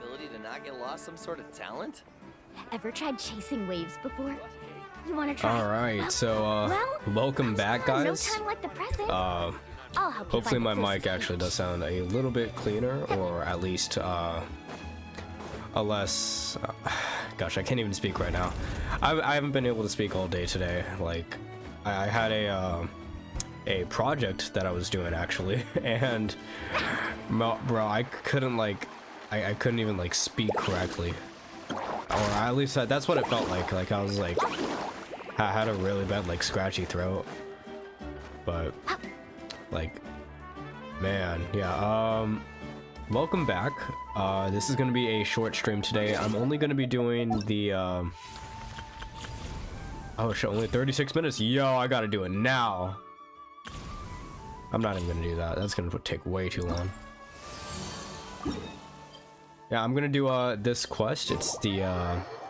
ability to not get lost some sort of talent? Ever tried chasing waves before? You want to try? Alright, so, welcome back, guys. No time like the present. I'll help you Hopefully find my the mic closest actually beach. does sound a little bit cleaner, or at least, a less... gosh, I can't even speak right now. I haven't been able to speak all day today. Like, I had a project that I was doing, actually, and, bro, I couldn't, like... I couldn't even, like, speak correctly. Or at least that's what it felt like. Like, I was, like... I had a really bad, like, scratchy throat. But... like... man, yeah, welcome back. This is gonna be a short stream today. I'm only gonna be doing the, oh shit, only 36 minutes? Yo, I gotta do it now. I'm not even gonna do that. That's gonna take way too long. Yeah, I'm gonna do, this quest. It's the,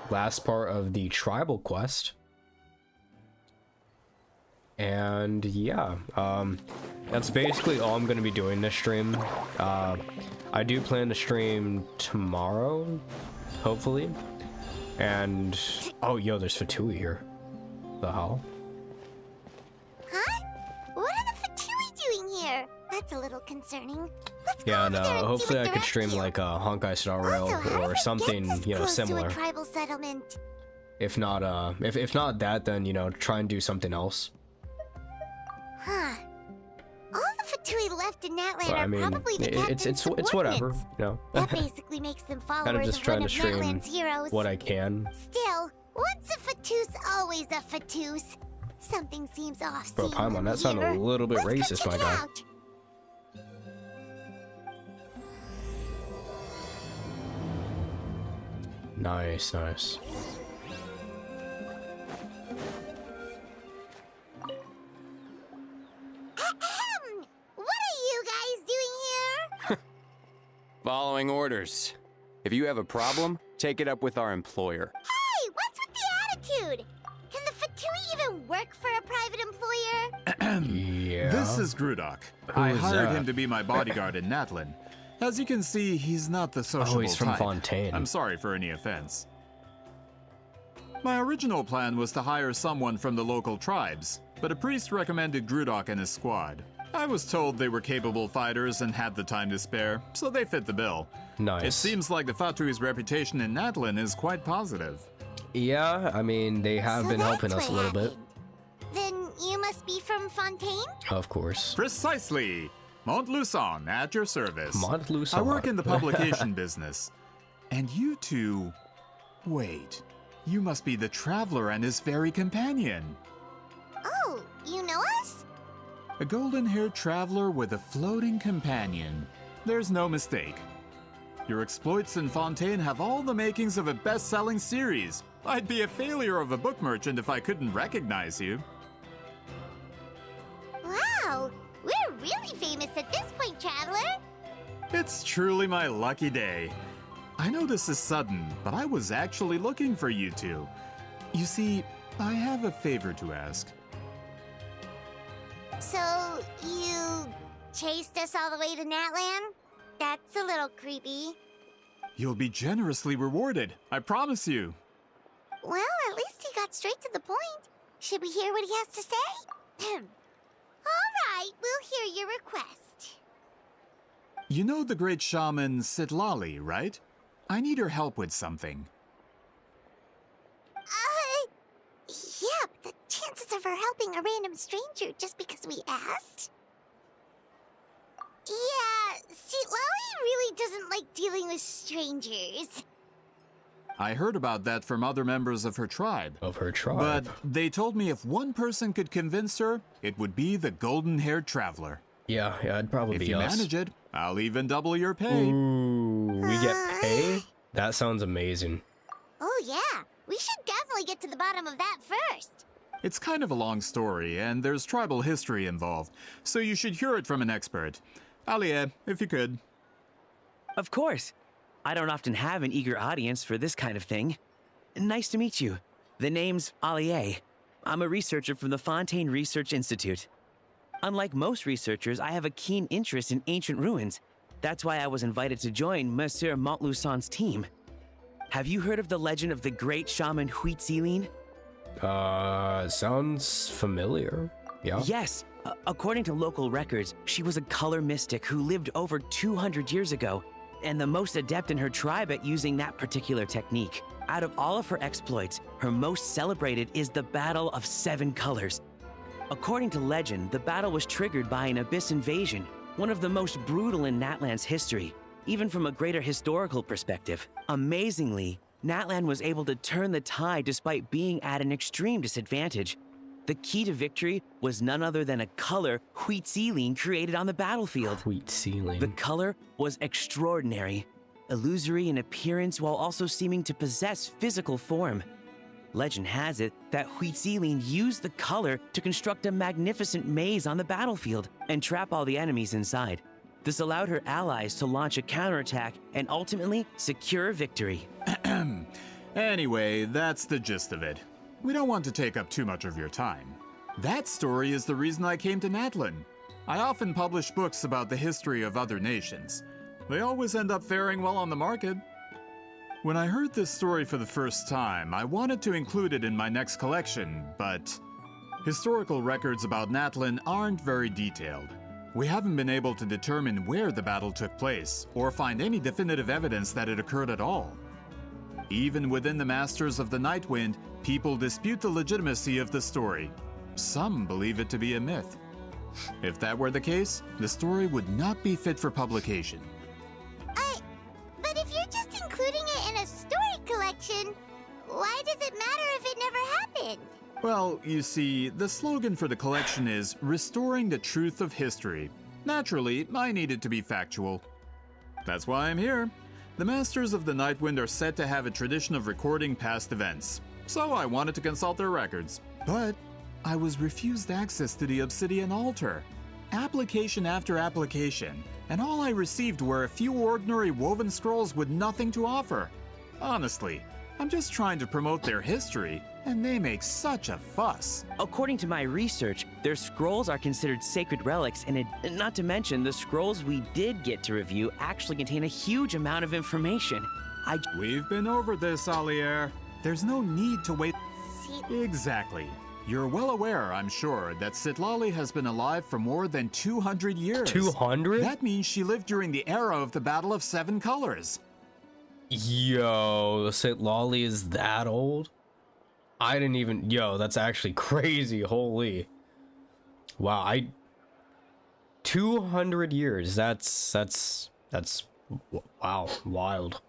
last part of the tribal quest. And yeah, that's basically all I'm gonna be doing this stream. I do plan to stream tomorrow, hopefully. And oh, yo, there's Fatui here. The hell? Huh? What are the Fatui doing here? That's a little concerning. Let's go Yeah, over and there and see hopefully what I they're could up stream to. like a Honkai Star Rail Also, how or did we something, get this you know, close similar. to a tribal settlement? If not, if not that, then you know, try and do something else. Huh. All the Fatui left in that land But, are I mean, probably the it's captain's whatever, subordinates. you know. That basically makes them Kind of followers just of trying one to of stream Natlan's heroes. what I can. Still, once a Fatus, always a Fatus. Something seems off. Bro, Paimon, that sounded a little bit racist, my guy. Out. Nice, nice. Ahem. What are you guys doing here? Following orders. If you have a problem, take it up with our employer. Hey, what's with the attitude? Can the Fatui even work for a private employer? Yeah. This is Grudok. Who I is hired that? him to be my bodyguard in Natlan. As you can see, he's not the sociable he's from type. Fontaine. I'm sorry for any offense. My original plan was to hire someone from the local tribes, but a priest recommended Grudok and his squad. I was told they were capable fighters and had the time to spare, so they fit the bill. Nice. It seems like the Fatui's reputation in Natlan is quite positive. Yeah, I mean, they have So been helping that's us a what little bit. happened. Then you must be from Fontaine? Of course. Precisely! Montluçon, at your service. Montluçon. I work in the publication business. And you two... Wait. You must be the traveler and his fairy companion. Oh, you know us? A golden-haired traveler with a floating companion. There's no mistake. Your exploits in Fontaine have all the makings of a best-selling series. I'd be a failure of a book merchant if I couldn't recognize you. Wow, we're really famous at this point, traveler. It's truly my lucky day. I know this is sudden, but I was actually looking for you two. You see, I have a favor to ask. So, you chased us all the way to Natlan? That's a little creepy. You'll be generously rewarded, I promise you. Well, at least he got straight to the point. Should we hear what he has to say? All right, we'll hear your request. You know the great shaman Sitlali, right? I need her help with something. Yeah, but the chances of her helping a random stranger just because we asked? Yeah, see, Lolly really doesn't like dealing with strangers. I heard about that from other members of her tribe. Of her tribe. But they told me if one person could convince her, it would be the golden-haired traveler. yeah, it'd probably If be you us. manage it, I'll even double your pay. Ooh, we get pay? That sounds amazing. Oh yeah, we should definitely get to the bottom of that first. It's kind of a long story, and there's tribal history involved, so you should hear it from an expert. Alie, if you could. Of course. I don't often have an eager audience for this kind of thing. Nice to meet you. The name's Alie. I'm a researcher from the Fontaine Research Institute. Unlike most researchers, I have a keen interest in ancient ruins. That's why I was invited to join Monsieur Montluçon's team. Have you heard of the legend of the great shaman Huitzilin? Sounds familiar. Yeah. Yes. According to local records, she was a color mystic who lived over 200 years ago, and the most adept in her tribe at using that particular technique. Out of all of her exploits, her most celebrated is the Battle of Seven Colors. According to legend, the battle was triggered by an abyss invasion, one of the most brutal in Natlan's history, even from a greater historical perspective. Amazingly, Natlan was able to turn the tide despite being at an extreme disadvantage. The key to victory was none other than a color Huitzilin created on the battlefield. Huitzilin. The color was extraordinary, illusory in appearance while also seeming to possess physical form. Legend has it that Huitzilin used the color to construct a magnificent maze on the battlefield and trap all the enemies inside. This allowed her allies to launch a counterattack and ultimately secure victory. Anyway, that's the gist of it. We don't want to take up too much of your time. That story is the reason I came to Natlan. I often publish books about the history of other nations. They always end up faring well on the market. When I heard this story for the first time, I wanted to include it in my next collection, but historical records about Natlan aren't very detailed. We haven't been able to determine where the battle took place, or find any definitive evidence that it occurred at all. Even within the Masters of the Nightwind, people dispute the legitimacy of the story. Some believe it to be a myth. If that were the case, the story would not be fit for publication. But if you're just including it in a story collection, why does it matter if it never happened? Well, you see, the slogan for the collection is Restoring the Truth of History. Naturally, I need it to be factual. That's why I'm here. The Masters of the Nightwind are said to have a tradition of recording past events, so I wanted to consult their records. But I was refused access to the Obsidian Altar. Application after application, and all I received were a few ordinary woven scrolls with nothing to offer. Honestly, I'm just trying to promote their history, and they make such a fuss. According to my research, their scrolls are considered sacred relics, and not to mention the scrolls we did get to review actually contain a huge amount of information. We've been over this, Alier. There's no need to wait. Exactly. You're well aware, I'm sure, that Citlali has been alive for more than 200 years. 200? That means she lived during the era of the Battle of Seven Colors. Yo, Citlali is that old? I didn't even... Yo, that's actually crazy. Holy. Wow, 200 years. That's... Wow, wild.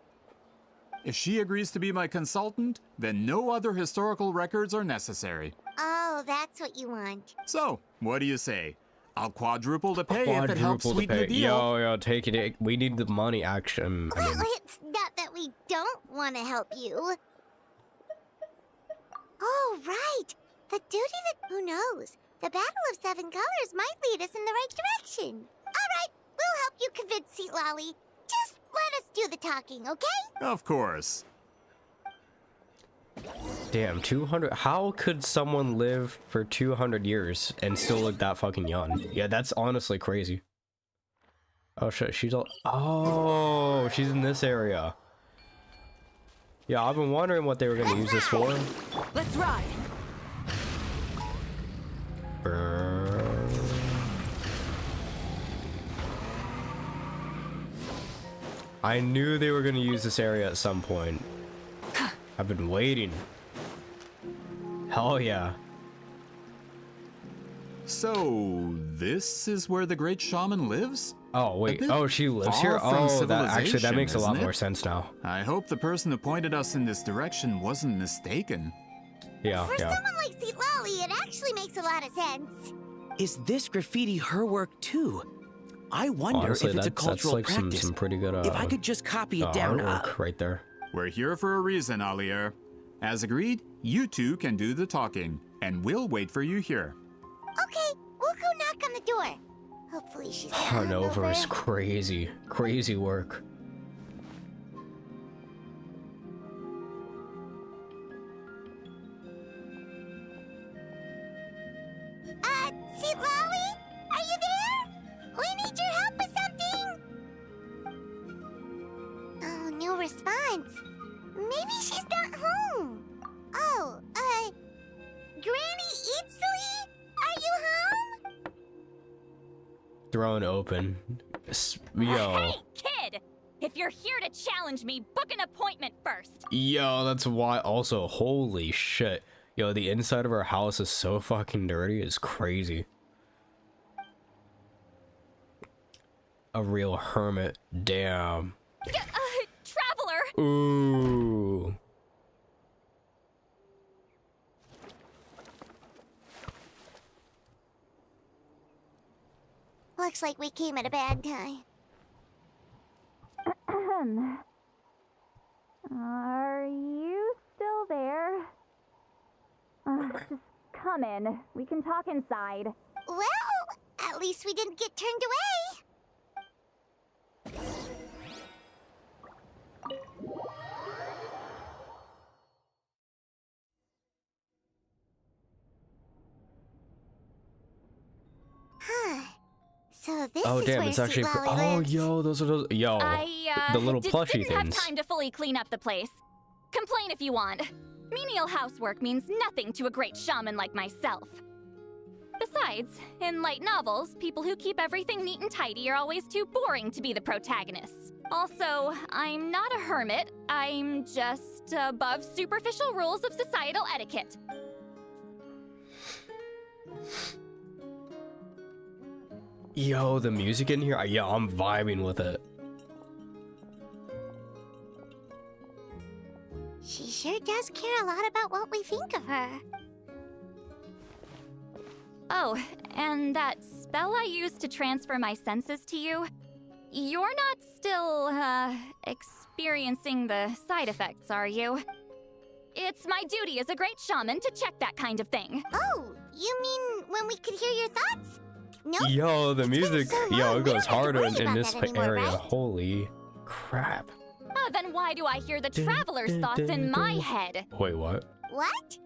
If she agrees to be my consultant, then no other historical records are necessary. Oh, that's what you want. So, what do you say? I'll quadruple the pay if it helps sweeten the deal. Yo, take it. We need the money, action. Well, it's not that we don't want to help you. Oh, right. The duty that... Who knows? The Battle of Seven Colors might lead us in the right direction. All right, we'll help you convince Citlali. Just let us do the talking, okay? Of course. Damn, 200. How could someone live for 200 years and still look that fucking young? Yeah, that's honestly crazy. Oh shit, she's all... Oh, she's in this area. Yeah, I've been wondering what they were gonna use this for. Let's ride. I knew they were gonna use this area at some point. I've been waiting. Hell yeah. So, this is where the great shaman lives? Oh wait, oh she lives here? Oh, that makes a lot more sense now. I hope the person who pointed us in this direction wasn't mistaken. Yeah, For someone like Citlali, it actually makes a lot of sense. Is this graffiti her work too? I wonder Honestly, if it's a cultural like practice. some pretty good if I could just copy it down. artwork right there. We're here for a reason, Alier. As agreed, you two can do the talking, and we'll wait for you here. Okay, we'll go knock on the door. Hopefully she's not Hungover is hungover. crazy. Crazy work. Citlali? Are you there? We need your help with something. thrown open. Yo. Hey, kid! If you're here to challenge me, book an appointment first. Yo, that's why. Also, holy shit. Yo, the inside of our house is so fucking dirty. It's crazy. A real hermit. Damn. Traveler! Ooh. Looks like we came at a bad time. Are you still there? Just come in. We can talk inside. Well, at least we didn't get turned away. Huh. So this Oh is damn, where it's actually. Sweet Lolly Oh lives. yo, those are those. Yo, the little plushy didn't things. have time to fully clean up the place. Complain if you want. Menial housework means nothing to a great shaman like myself. Besides, in light novels, people who keep everything neat and tidy are always too boring to be the protagonists. Also, I'm not a hermit. I'm just above superficial rules of societal etiquette. Yo, the music in here. Yeah, I'm vibing with it. She sure does care a lot about what we think of her. Oh, and that spell I used to transfer my senses to you, you're not still, experiencing the side effects, are you? It's my duty as a great shaman to check that kind of thing. Oh, you mean when we could hear your thoughts? Nope. Yo, the It's been music. so long, Yo, we it don't goes have to harder worry in about this that anymore, area. right? Holy crap. Then why do I hear the traveler's thoughts in my head? Wait, what? What?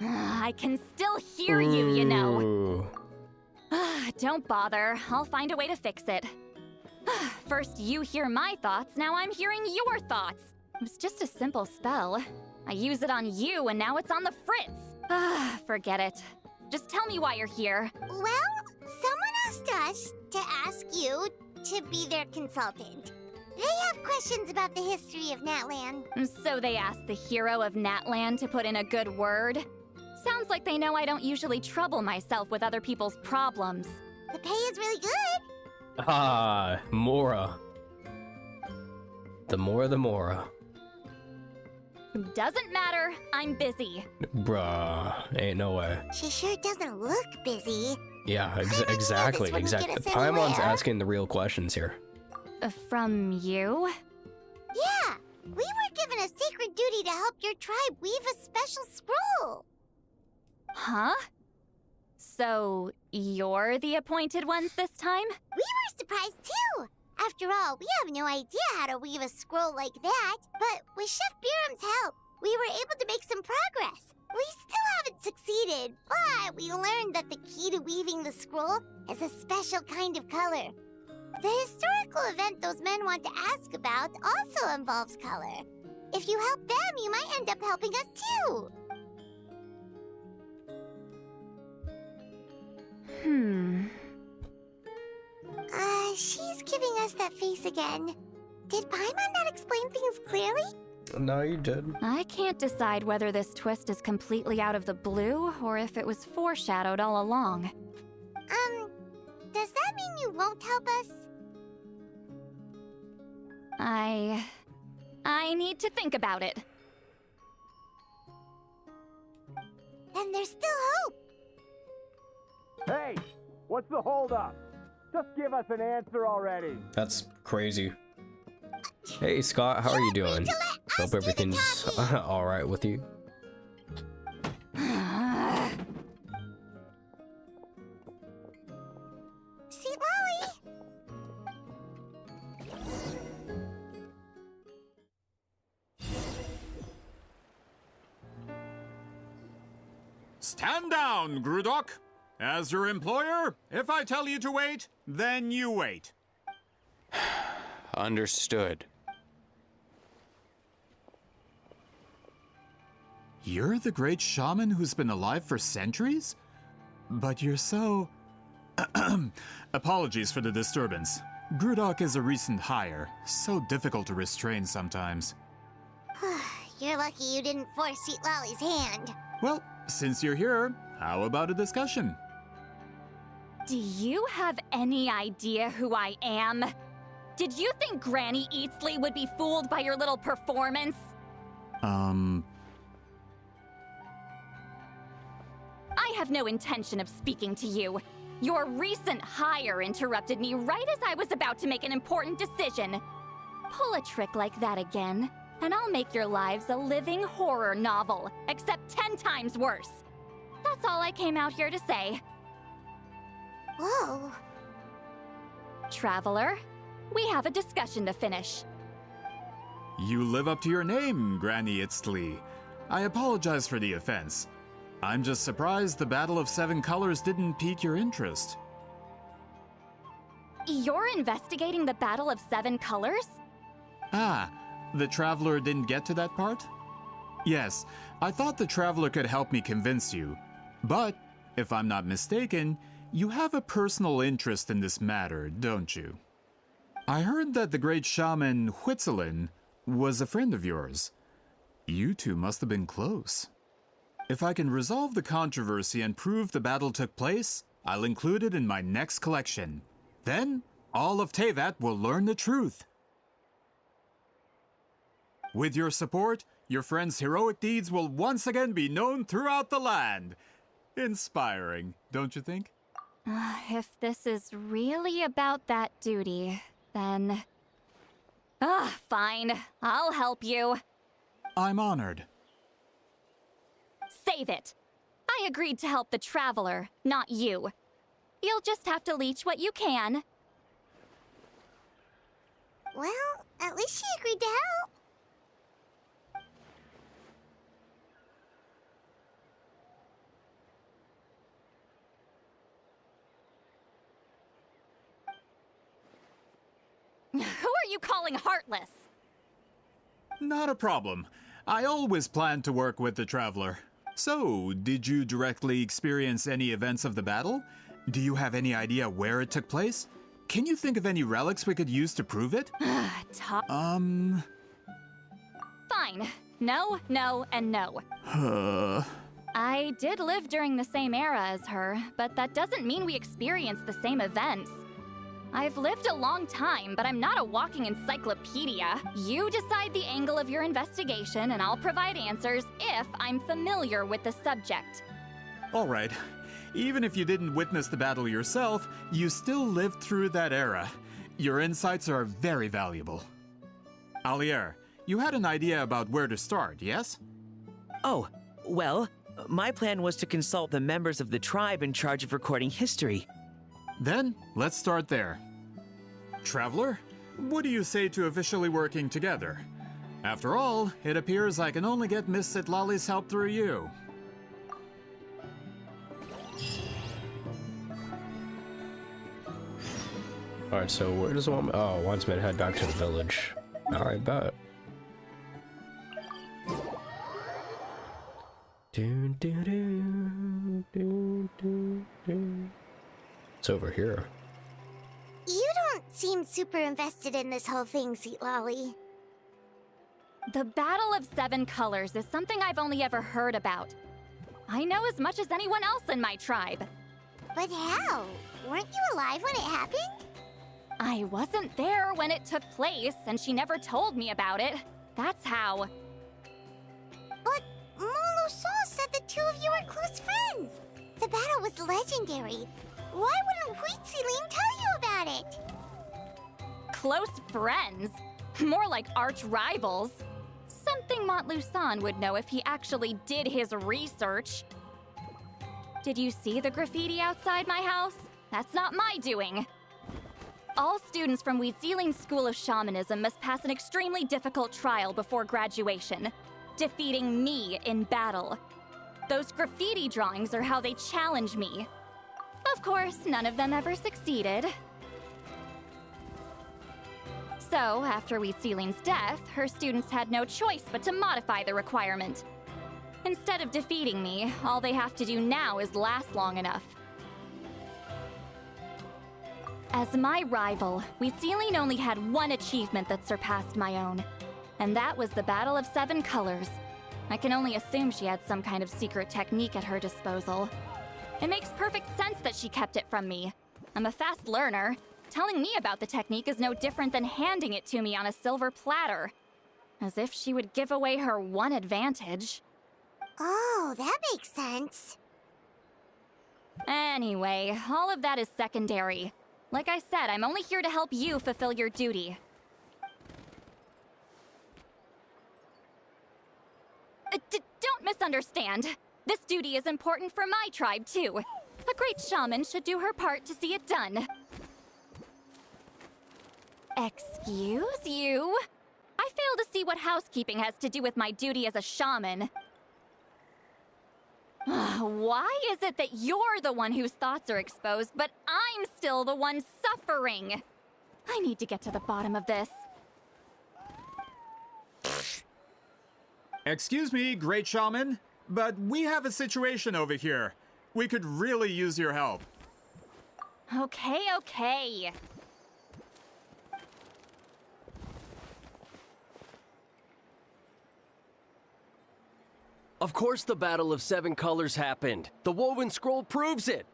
I can still hear you, you know. Ooh. Don't bother. I'll find a way to fix it. First you hear my thoughts, now I'm hearing your thoughts. It was just a simple spell. I use it on you, and now it's on the fritz. Forget it. Just tell me why you're here. Well, someone asked us to ask you to be their consultant. They have questions about the history of Natlan. So they asked the hero of Natlan to put in a good word? Sounds like they know I don't usually trouble myself with other people's problems. The pay is really good. Ah, Mora. The more, the Mora. Doesn't matter. I'm busy. Bruh, ain't no way. She sure doesn't look busy. Yeah, I knew exactly, this wouldn't get exactly. us Paimon's anywhere. asking the real questions here. From you? Yeah, we were given a sacred duty to help your tribe weave a special scroll. Huh? So, you're the appointed ones this time? We were surprised too. After all, we have no idea how to weave a scroll like that. But with Chef Biram's help, we were able to make some progress. We still haven't succeeded, but we learned that the key to weaving the scroll is a special kind of color. The historical event those men want to ask about also involves color. If you help them, you might end up helping us too. She's giving us that face again. Did Paimon not explain things clearly? No, you did. I can't decide whether this twist is completely out of the blue or if it was foreshadowed all along. Does that mean you won't help us? I need to think about it. Then there's still hope. Hey, what's the holdup? Just give us an answer already. That's crazy. Hey Scott, how are you doing? Hope everything's alright with you. Sweet Lolly! Stand down, Grudok. As your employer, if I tell you to wait, then you wait. Understood. You're the great shaman who's been alive for centuries? But you're so... Apologies for the disturbance. Grudok is a recent hire, so difficult to restrain sometimes. You're lucky you didn't force Sweet Lolly's hand. Well, since you're here, how about a discussion? Do you have any idea who I am? Did you think Granny Eatsley would be fooled by your little performance? I have no intention of speaking to you. Your recent hire interrupted me right as I was about to make an important decision. Pull a trick like that again, and I'll make your lives a living horror novel, except 10 times worse. That's all I came out here to say. Whoa. Traveler, we have a discussion to finish. You live up to your name, Granny Itztli. I apologize for the offense. I'm just surprised the Battle of Seven Colors didn't pique your interest. You're investigating the Battle of Seven Colors? Ah, the Traveler didn't get to that part? Yes, I thought the Traveler could help me convince you. But, if I'm not mistaken, you have a personal interest in this matter, don't you? I heard that the great shaman Huitzilin was a friend of yours. You two must have been close. If I can resolve the controversy and prove the battle took place, I'll include it in my next collection. Then, all of Teyvat will learn the truth. With your support, your friend's heroic deeds will once again be known throughout the land. Inspiring, don't you think? If this is really about that duty, then... fine. I'll help you. I'm honored. Save it! I agreed to help the Traveler, not you. You'll just have to leech what you can. Well, at least she agreed to help. Who are you calling heartless? Not a problem. I always planned to work with the Traveler. So, did you directly experience any events of the battle? Do you have any idea where it took place? Can you think of any relics we could use to prove it? Fine. No, no, and no. I did live during the same era as her, but that doesn't mean we experienced the same events. I've lived a long time, but I'm not a walking encyclopedia. You decide the angle of your investigation, and I'll provide answers if I'm familiar with the subject. All right. Even if you didn't witness the battle yourself, you still lived through that era. Your insights are very valuable. Alier, you had an idea about where to start, yes? Oh, well, my plan was to consult the members of the tribe in charge of recording history. Then, let's start there. Traveler, what do you say to officially working together? After all, it appears I can only get Miss Sitlali's help through you. Alright, so where does one... Oh, one's meant to head back to the village. Alright, bet. It's over here. You don't seem super invested in this whole thing, Sweet Lolly. The Battle of Seven Colors is something I've only ever heard about. I know as much as anyone else in my tribe. But how? Weren't you alive when it happened? I wasn't there when it took place, and she never told me about it. That's how. But Molo-san said the two of you are close friends. The battle was legendary. Why wouldn't Huitzilin tell you about it? Close friends? More like arch rivals. Something Montlusan would know if he actually did his research. Did you see the graffiti outside my house? That's not my doing. All students from Huitzilin's School of Shamanism must pass an extremely difficult trial before graduation, defeating me in battle. Those graffiti drawings are how they challenge me. Of course, none of them ever succeeded. So, after Huitzilin's death, her students had no choice but to modify the requirement. Instead of defeating me, all they have to do now is last long enough. As my rival, Wheatsealing only had one achievement that surpassed my own, and that was the Battle of 7 Colors. I can only assume she had some kind of secret technique at her disposal. It makes perfect sense that she kept it from me. I'm a fast learner. Telling me about the technique is no different than handing it to me on a silver platter. As if she would give away her one advantage. Oh, that makes sense. Anyway, all of that is secondary. Like I said, I'm only here to help you fulfill your duty. Don't misunderstand. This duty is important for my tribe, too. A great shaman should do her part to see it done. Excuse you? I fail to see what housekeeping has to do with my duty as a shaman. Why is it that you're the one whose thoughts are exposed, but I'm still the one suffering? I need to get to the bottom of this. Excuse me, great shaman, but we have a situation over here. We could really use your help. Okay. Of course the Battle of 7 Colors happened. The woven scroll proves it.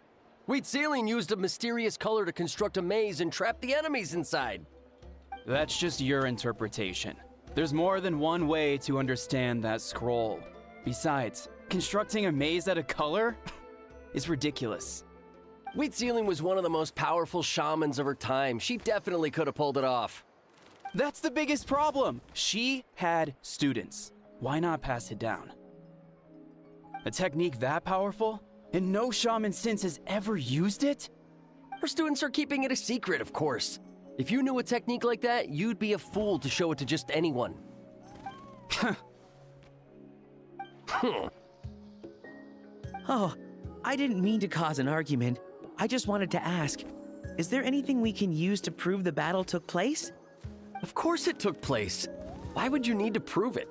Wheatsealing used a mysterious color to construct a maze and trap the enemies inside. That's just your interpretation. There's more than one way to understand that scroll. Besides, constructing a maze out of color is ridiculous. Wheatsealing was one of the most powerful shamans of her time. She definitely could have pulled it off. That's the biggest problem. She had students. Why not pass it down? A technique that powerful? And no shaman since has ever used it? Her students are keeping it a secret, of course. If you knew a technique like that, you'd be a fool to show it to just anyone. Oh, I didn't mean to cause an argument. I just wanted to ask, is there anything we can use to prove the battle took place? Of course it took place. Why would you need to prove it?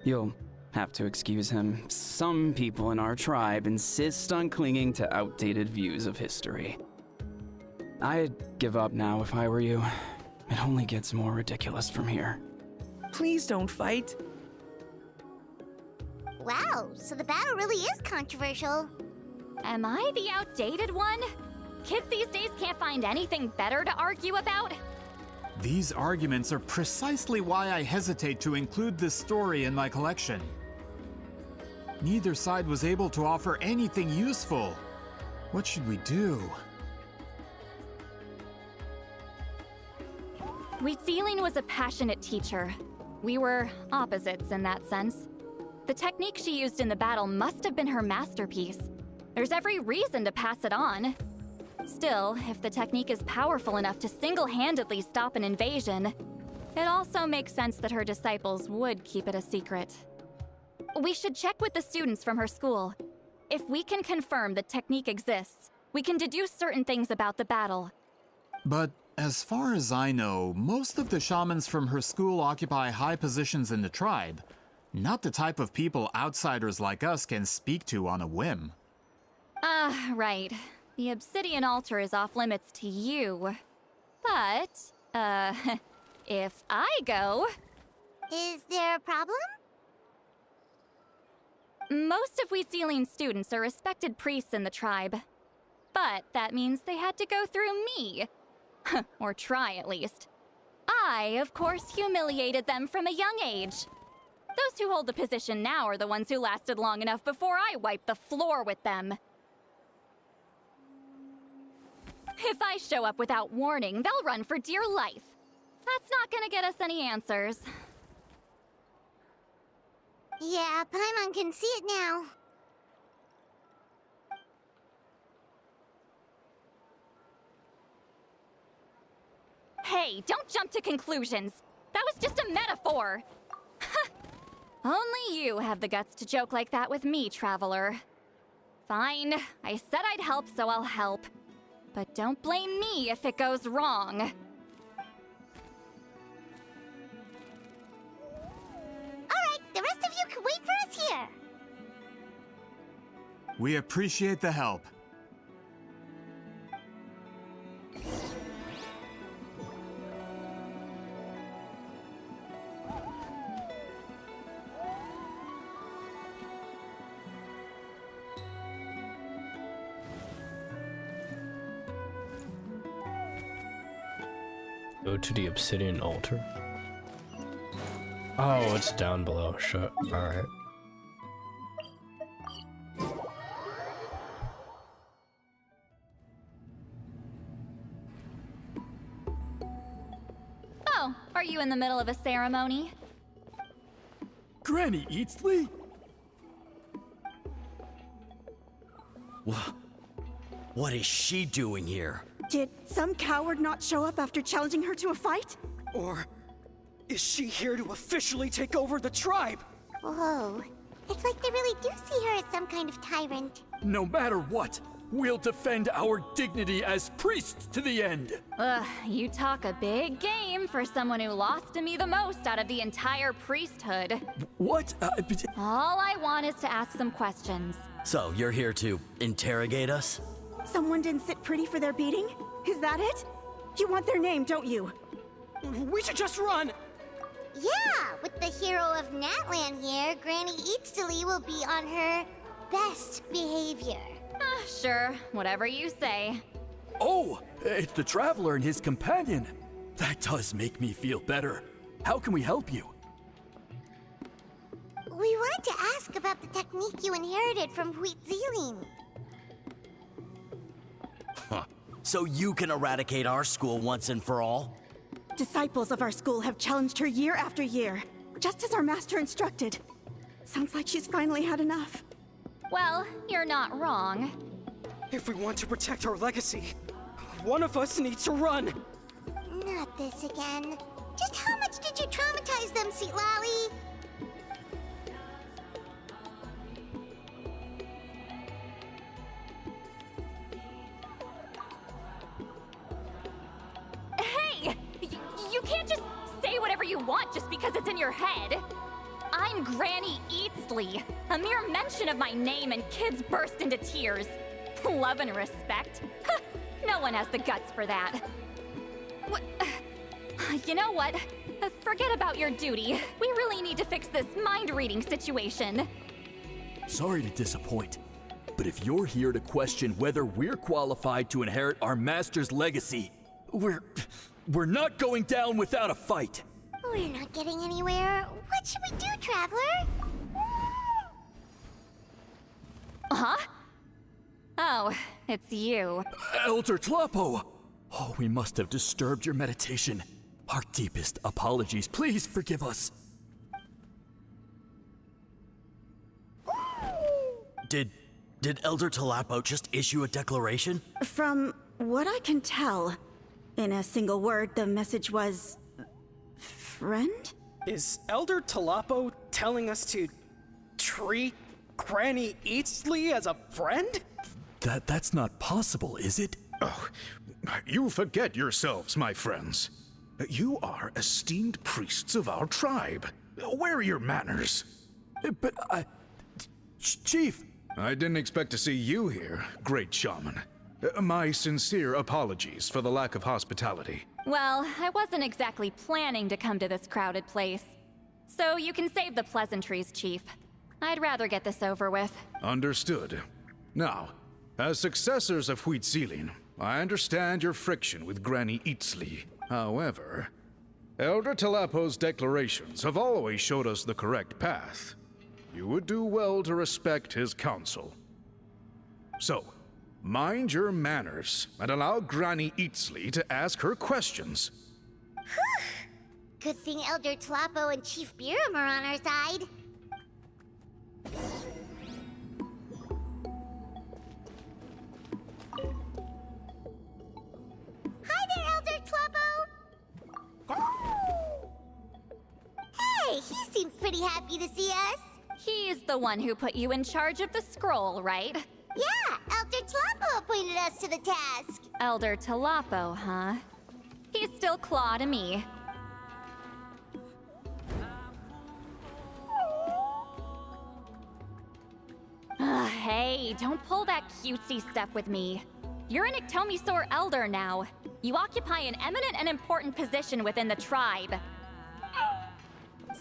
You'll have to excuse him. Some people in our tribe insist on clinging to outdated views of history. I'd give up now if I were you. It only gets more ridiculous from here. Please don't fight. Wow, so the battle really is controversial. Am I the outdated one? Kids these days can't find anything better to argue about? These arguments are precisely why I hesitate to include this story in my collection. Neither side was able to offer anything useful. What should we do? Wheatsealing was a passionate teacher. We were opposites in that sense. The technique she used in the battle must have been her masterpiece. There's every reason to pass it on. Still, if the technique is powerful enough to single-handedly stop an invasion, it also makes sense that her disciples would keep it a secret. We should check with the students from her school. If we can confirm the technique exists, we can deduce certain things about the battle. But as far as I know, most of the shamans from her school occupy high positions in the tribe. Not the type of people outsiders like us can speak to on a whim. Right. The obsidian altar is off limits to you. But, if I go... Is there a problem? Most of Wheatsealing's students are respected priests in the tribe. But that means they had to go through me. Or try, at least. I, of course, humiliated them from a young age. Those who hold the position now are the ones who lasted long enough before I wiped the floor with them. If I show up without warning, they'll run for dear life. That's not gonna get us any answers. Yeah, Paimon can see it now. Hey, don't jump to conclusions. That was just a metaphor. Only you have the guts to joke like that with me, traveler. Fine, I said I'd help, so I'll help. But don't blame me if it goes wrong. All We appreciate the help. Go to the obsidian altar. Oh, it's down below. Shut. Alright. Oh, are you in the middle of a ceremony? Granny Eatsley? What is she doing here? Did some coward not show up after challenging her to a fight? Or is she here to officially take over the tribe? Whoa. It's like they really do see her as some kind of tyrant. No matter what, we'll defend our dignity as priests to the end. Ugh, you talk a big game for someone who lost to me the most out of the entire priesthood. What? All I want is to ask some questions. So, you're here to interrogate us? Someone didn't sit pretty for their beating? Is that it? You want their name, don't you? We should just run! Yeah, with the hero of Natlan here, Granny Eatsley will be on her best behavior. Sure, whatever you say. Oh, it's the Traveler and his companion. That does make me feel better. How can we help you? We wanted to ask about the technique you inherited from Huitziling. So you can eradicate our school once and for all? Disciples of our school have challenged her year after year, just as our master instructed. Sounds like she's finally had enough. Well, you're not wrong. If we want to protect our legacy, one of us needs to run. Not this again. Just how much did you traumatize them, Seatlally? Hey! You can't just say whatever you want just because it's in your head. I'm Granny Eatsley. A mere mention of my name and kids burst into tears. Love and respect? No one has the guts for that. You know what? Forget about your duty. We really need to fix this mind-reading situation. Sorry to disappoint, but if you're here to question whether we're qualified to inherit our master's legacy, we're not going down without a fight. We're not getting anywhere. What should we do, Traveler? Huh? Oh, it's you. Elder Tlapo! Oh, we must have disturbed your meditation. Our deepest apologies. Please forgive us. Did Elder Tlapo just issue a declaration? From what I can tell, in a single word, the message was... friend? Is Elder Tlapo telling us to treat Granny Eatsley as a friend? That's not possible, is it? Oh, you forget yourselves, my friends. You are esteemed priests of our tribe. Where are your manners? But Chief! I didn't expect to see you here, great shaman. My sincere apologies for the lack of hospitality. Well, I wasn't exactly planning to come to this crowded place. So you can save the pleasantries, Chief. I'd rather get this over with. Understood. Now, as successors of Huitziling, I understand your friction with Granny Eatsley. However, Elder Tlapo's declarations have always showed us the correct path. You would do well to respect his counsel. So, mind your manners and allow Granny Eatsley to ask her questions. Good thing Elder Tlapo and Chief Biram are on our side. Hi there, Elder Tlapo! Hey, he seems pretty happy to see us. He's the one who put you in charge of the scroll, right? Yeah, Elder Tlapo appointed us to the task. Elder Tlapo, huh? He's still claw to me. Hey, Hey, don't pull that cutesy stuff with me. You're an Iktomi elder now. You occupy an eminent and important position within the tribe.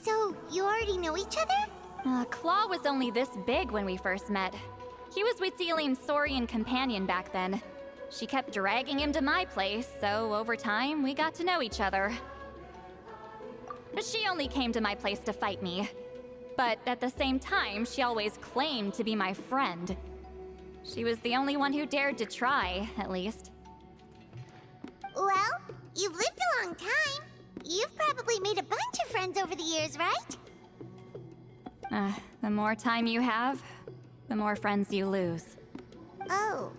So, you already know each other? Claw was only this big when we first met. He was Witzeline's Saurian companion back then. She kept dragging him to my place, so over time, we got to know each other. She only came to my place to fight me. But at the same time, she always claimed to be my friend. She was the only one who dared to try, at least. Well, you've lived a long time. You've probably made a bunch of friends over the years, right? The more time you have, the more friends you lose. Oh,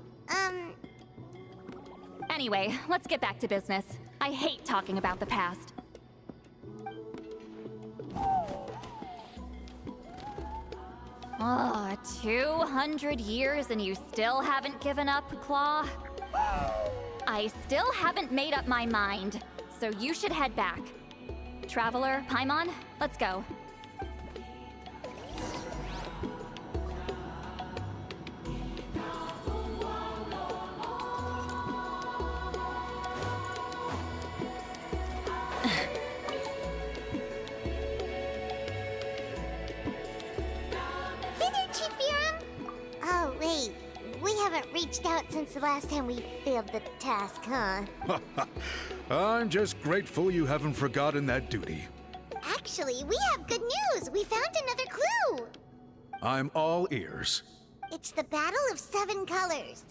Anyway, let's get back to business. I hate talking about the past. Oh, 200 years and you still haven't given up, Claw? I still haven't made up my mind, so you should head back. Traveler, Paimon, let's go. Oh, wait. We haven't reached out since the last time we failed the task, huh? I'm just grateful you haven't forgotten that duty. Actually, we have good news. We found another clue. I'm all ears. It's the Battle of 7 Colors.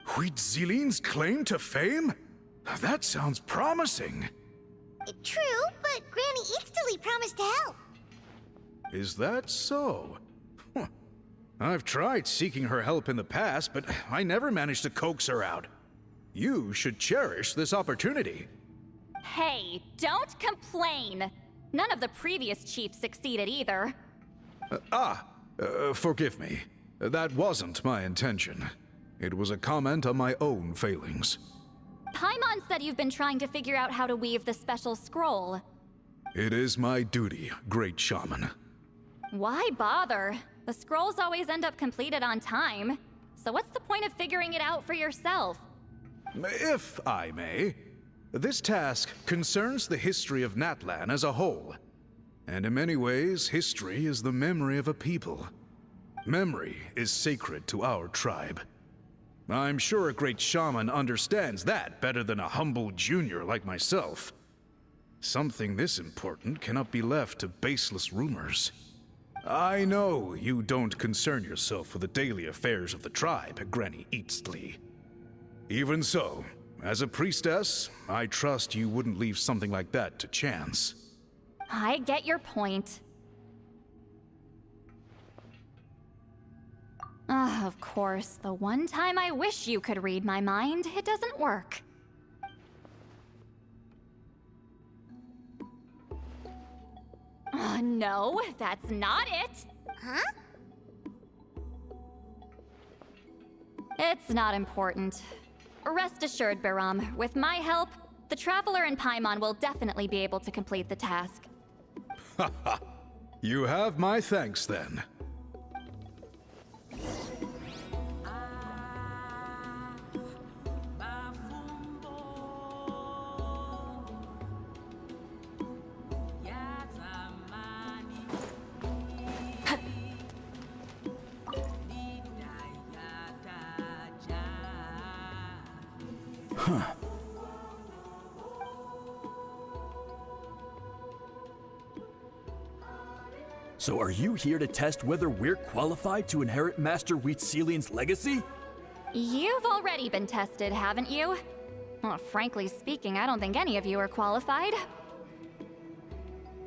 Huitziline's claim to fame? That sounds promising. True, but Granny Eatsterly promised to help. Is that so? Huh. I've tried seeking her help in the past, but I never managed to coax her out. You should cherish this opportunity. Hey, don't complain. None of the previous chiefs succeeded either. Forgive me. That wasn't my intention. It was a comment on my own failings. Paimon said you've been trying to figure out how to weave the special scroll. It is my duty, Great Shaman. Why bother? The scrolls always end up completed on time. So what's the point of figuring it out for yourself? If I may, this task concerns the history of Natlan as a whole. And in many ways, history is the memory of a people. Memory is sacred to our tribe. I'm sure a great shaman understands that better than a humble junior like myself. Something this important cannot be left to baseless rumors. I know you don't concern yourself with the daily affairs of the tribe, Granny Eatsterly. Even so, as a priestess, I trust you wouldn't leave something like that to chance. I get your point. Of course, the one time I wish you could read my mind, it doesn't work. No, that's not it. Huh? It's not important. Rest assured, Baram, with my help, the Traveler and Paimon will definitely be able to complete the task. Haha. You have my thanks then. Huh. So are you here to test whether we're qualified to inherit Master Witzeline's legacy? You've already been tested, haven't you? Well, frankly speaking, I don't think any of you are qualified.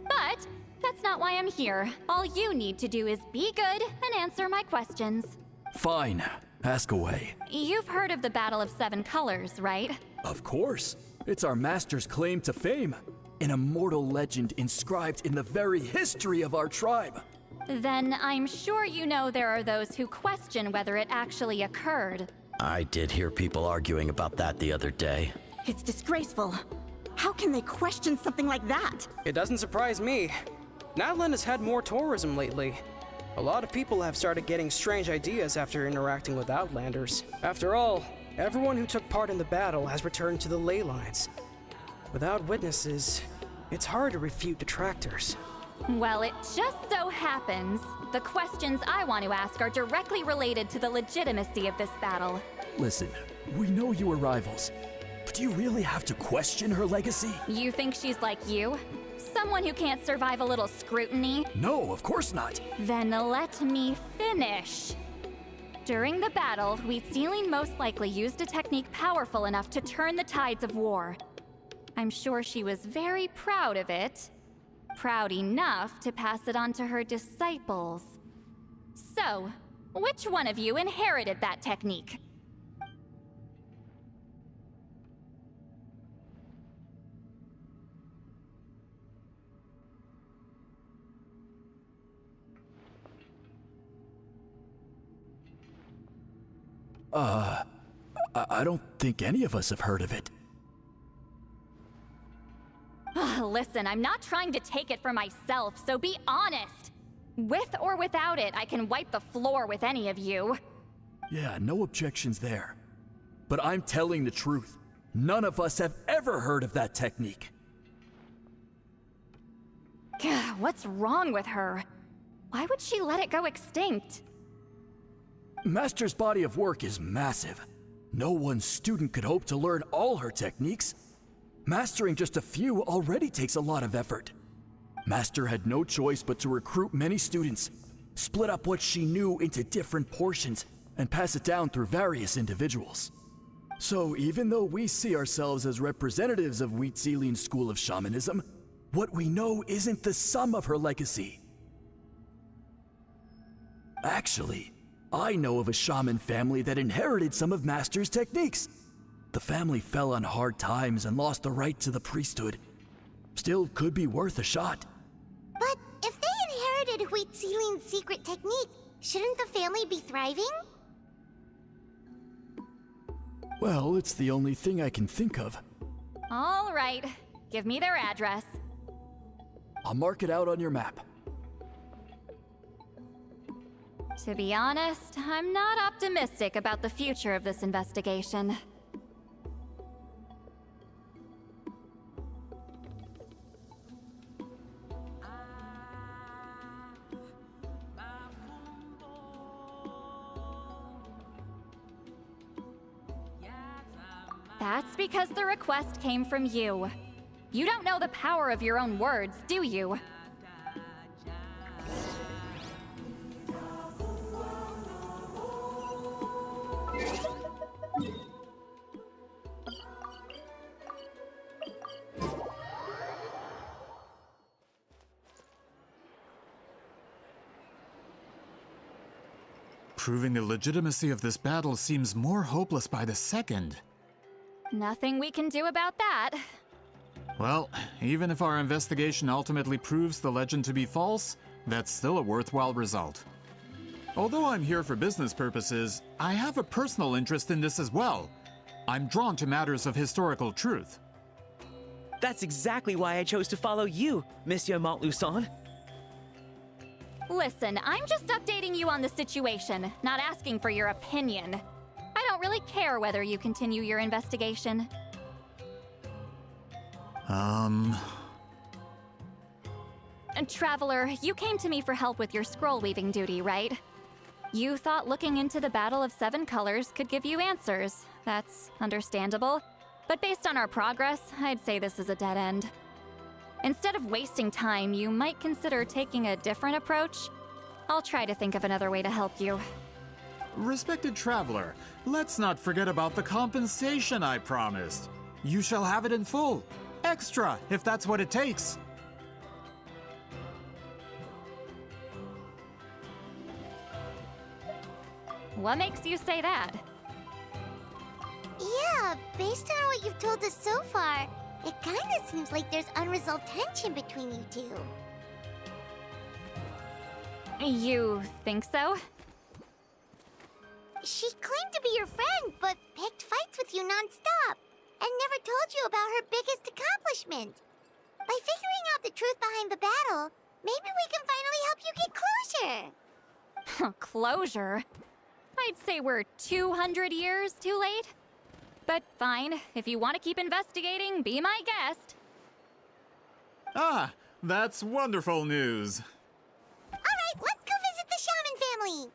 But that's not why I'm here. All you need to do is be good and answer my questions. Fine. Ask away. You've heard of the Battle of 7 Colors, right? Of course. It's our master's claim to fame. An immortal legend inscribed in the very history of our tribe. Then I'm sure you know there are those who question whether it actually occurred. I did hear people arguing about that the other day. It's disgraceful. How can they question something like that? It doesn't surprise me. Natlan has had more tourism lately. A lot of people have started getting strange ideas after interacting with Outlanders. After all, everyone who took part in the battle has returned to the ley lines. Without witnesses, it's hard to refute detractors. Well, it just so happens the questions I want to ask are directly related to the legitimacy of this battle. Listen, we know you are rivals, but do you really have to question her legacy? You think she's like you? Someone who can't survive a little scrutiny? No, of course not. Then let me finish. During the battle, Wheat Ceiling most likely used a technique powerful enough to turn the tides of war. I'm sure she was very proud of it. Proud enough to pass it on to her disciples. So, which one of you inherited that technique? I don't think any of us have heard of it. Listen, I'm not trying to take it for myself, so be honest. With or without it, I can wipe the floor with any of you. Yeah, no objections there. But I'm telling the truth. None of us have ever heard of that technique. Gah, what's wrong with her? Why would she let it go extinct? Master's body of work is massive. No one student could hope to learn all her techniques. Mastering just a few already takes a lot of effort. Master had no choice but to recruit many students, split up what she knew into different portions, and pass it down through various individuals. So even though we see ourselves as representatives of Wheat Ceiling's school of shamanism, what we know isn't the sum of her legacy. Actually, I know of a shaman family that inherited some of Master's techniques. The family fell on hard times and lost the right to the priesthood. Still could be worth a shot. But if they inherited Wheat Ceiling's secret technique, shouldn't the family be thriving? Well, it's the only thing I can think of. All right, give me their address. I'll mark it out on your map. To be honest, I'm not optimistic about the future of this investigation. That's because the request came from you. You don't know the power of your own words, do you? Proving the legitimacy of this battle seems more hopeless by the second. Nothing we can do about that. Well, even if our investigation ultimately proves the legend to be false, that's still a worthwhile result. Although I'm here for business purposes, I have a personal interest in this as well. I'm drawn to matters of historical truth. That's exactly why I chose to follow you, Monsieur Montluçon. Listen, I'm just updating you on the situation, not asking for your opinion. I don't really care whether you continue your investigation. And Traveler, you came to me for help with your scroll weaving duty, right? You thought looking into the Battle of Seven Colors could give you answers. That's understandable. But based on our progress, I'd say this is a dead end. Instead of wasting time, you might consider taking a different approach. I'll try to think of another way to help you. Respected Traveler, let's not forget about the compensation I promised. You shall have it in full. Extra, if that's what it takes. What makes you say that? Yeah, based on what you've told us so far, it kinda seems like there's unresolved tension between you two. You think so? She claimed to be your friend, but picked fights with you non-stop, and never told you about her biggest accomplishment. By figuring out the truth behind the battle, maybe we can finally help you get closure. Closure? I'd say we're 200 years too late. But fine, if you want to keep investigating, be my guest. Ah, that's wonderful news. All right, let's go visit the Shaman family.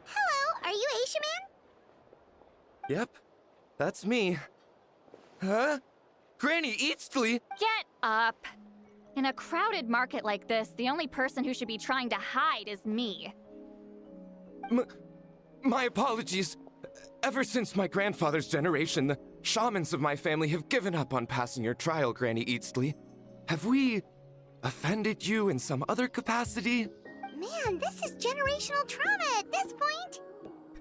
Hello, are you a shaman? Yep, that's me. Huh? Granny Eastly? Get up! In a crowded market like this, the only person who should be trying to hide is me. My apologies. Ever since my grandfather's generation, the shamans of my family have given up on passing your trial, Granny Eastly. Have we offended you in some other capacity? Man, this is generational trauma at this point.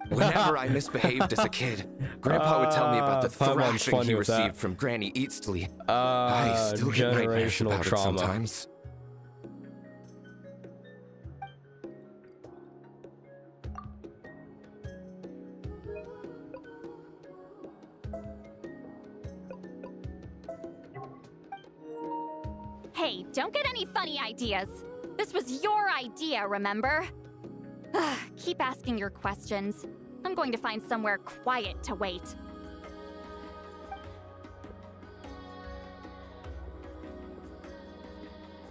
Whenever I misbehaved as a kid, Grandpa would tell me about the Paimon's thrashing he funny with that. received from Granny Eastly. I still get nightmares generational about it trauma. sometimes. Hey, don't get any funny ideas. This was your idea, remember? Keep asking your questions. I'm going to find somewhere quiet to wait.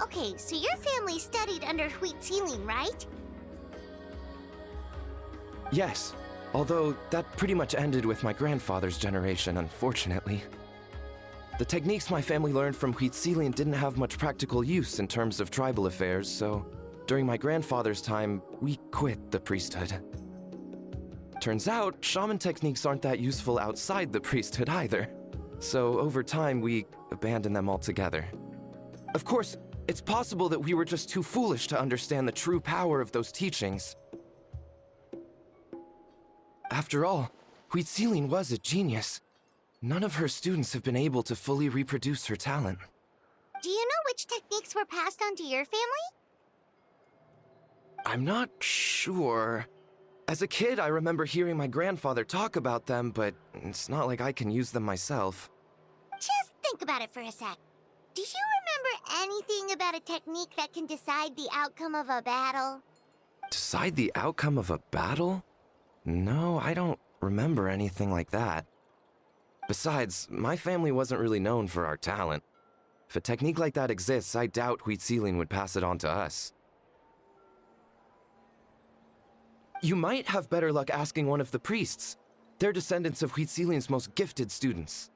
Okay, so your family studied under Wheat Ceiling, right? Yes, although that pretty much ended with my grandfather's generation, unfortunately. The techniques my family learned from Wheat Ceiling didn't have much practical use in terms of tribal affairs, so during my grandfather's time, we quit the priesthood. Turns out, shaman techniques aren't that useful outside the priesthood either. So over time, we abandoned them altogether. Of course, it's possible that we were just too foolish to understand the true power of those teachings. After all, Wheat Ceiling was a genius. None of her students have been able to fully reproduce her talent. Do you know which techniques were passed on to your family? I'm not sure. As a kid, I remember hearing my grandfather talk about them, but it's not like I can use them myself. Just think about it for a sec. Do you remember anything about a technique that can decide the outcome of a battle? Decide the outcome of a battle? No, I don't remember anything like that. Besides, my family wasn't really known for our talent. If a technique like that exists, I doubt Wheat Ceiling would pass it on to us. You might have better luck asking one of the priests. They're descendants of Wheat Ceiling's most gifted students.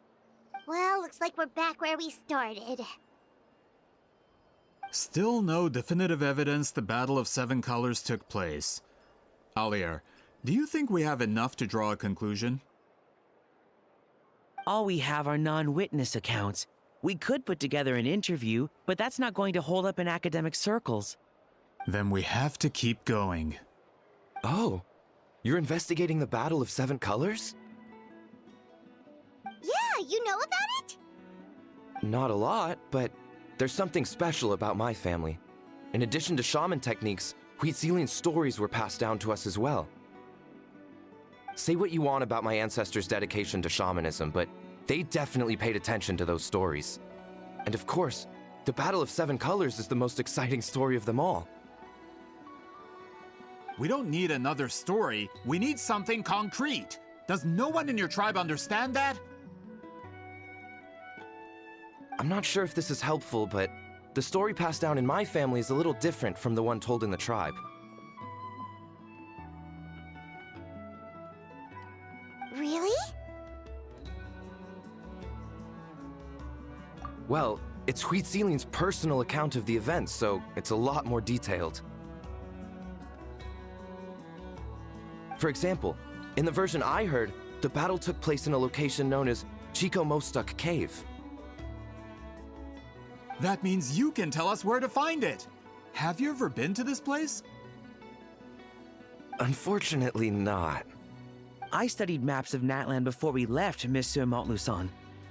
Well, looks like we're back where we started. Still no definitive evidence the Battle of Seven Colors took place. Alier, do you think we have enough to draw a conclusion? All we have are non-witness accounts. We could put together an interview, but that's not going to hold up in academic circles. Then we have to keep going. Oh, you're investigating the Battle of Seven Colors? Yeah, you know about it? Not a lot, but there's something special about my family. In addition to shaman techniques, Wheat Ceiling's stories were passed down to us as well. Say what you want about my ancestors' dedication to shamanism, but they definitely paid attention to those stories. And of course, the Battle of Seven Colors is the most exciting story of them all. We don't need another story. We need something concrete. Does no one in your tribe understand that? I'm not sure if this is helpful, but the story passed down in my family is a little different from the one told in the tribe. Really? Well, it's Wheat Ceiling's personal account of the event, so it's a lot more detailed. For example, in the version I heard, the battle took place in a location known as Chico Mostuk Cave. That means you can tell us where to find it. Have you ever been to this place? Unfortunately not. I studied maps of Natland before we left, Monsieur Montluçon.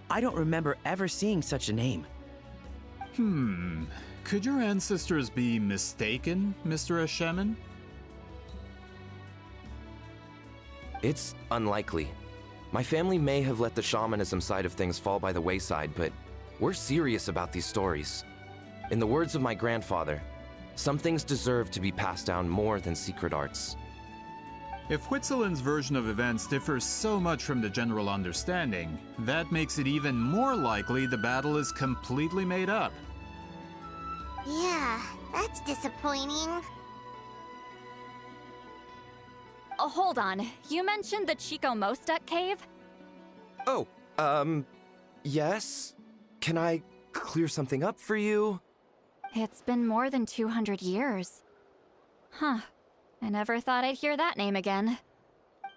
I don't remember ever seeing such a name. Could your ancestors be mistaken, Mr. Shaman? It's unlikely. My family may have let the shamanism side of things fall by the wayside, but we're serious about these stories. In the words of my grandfather, some things deserve to be passed down more than secret arts. If Whitzelin's version of events differs so much from the general understanding, that makes it even more likely the battle is completely made up. Yeah, that's disappointing. Oh, hold on. You mentioned the Chico Mostek cave? Oh, yes? Can I clear something up for you? It's been more than 200 years. Huh. I never thought I'd hear that name again.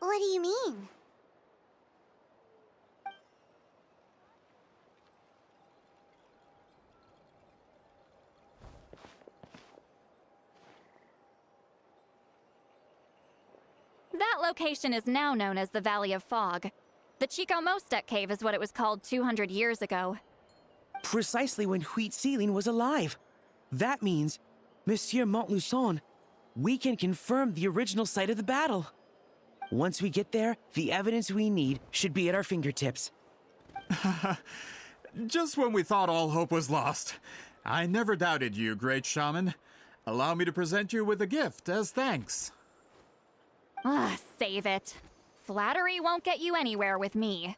What do you mean? That location is now known as the Valley of Fog. The Chico Mostek cave is what it was called 200 years ago. Precisely when Huitziling was alive. That means, Monsieur Montluçon, we can confirm the original site of the battle. Once we get there, the evidence we need should be at our fingertips. Just when we thought all hope was lost. I never doubted you, great shaman. Allow me to present you with a gift as thanks. Save it. Flattery won't get you anywhere with me.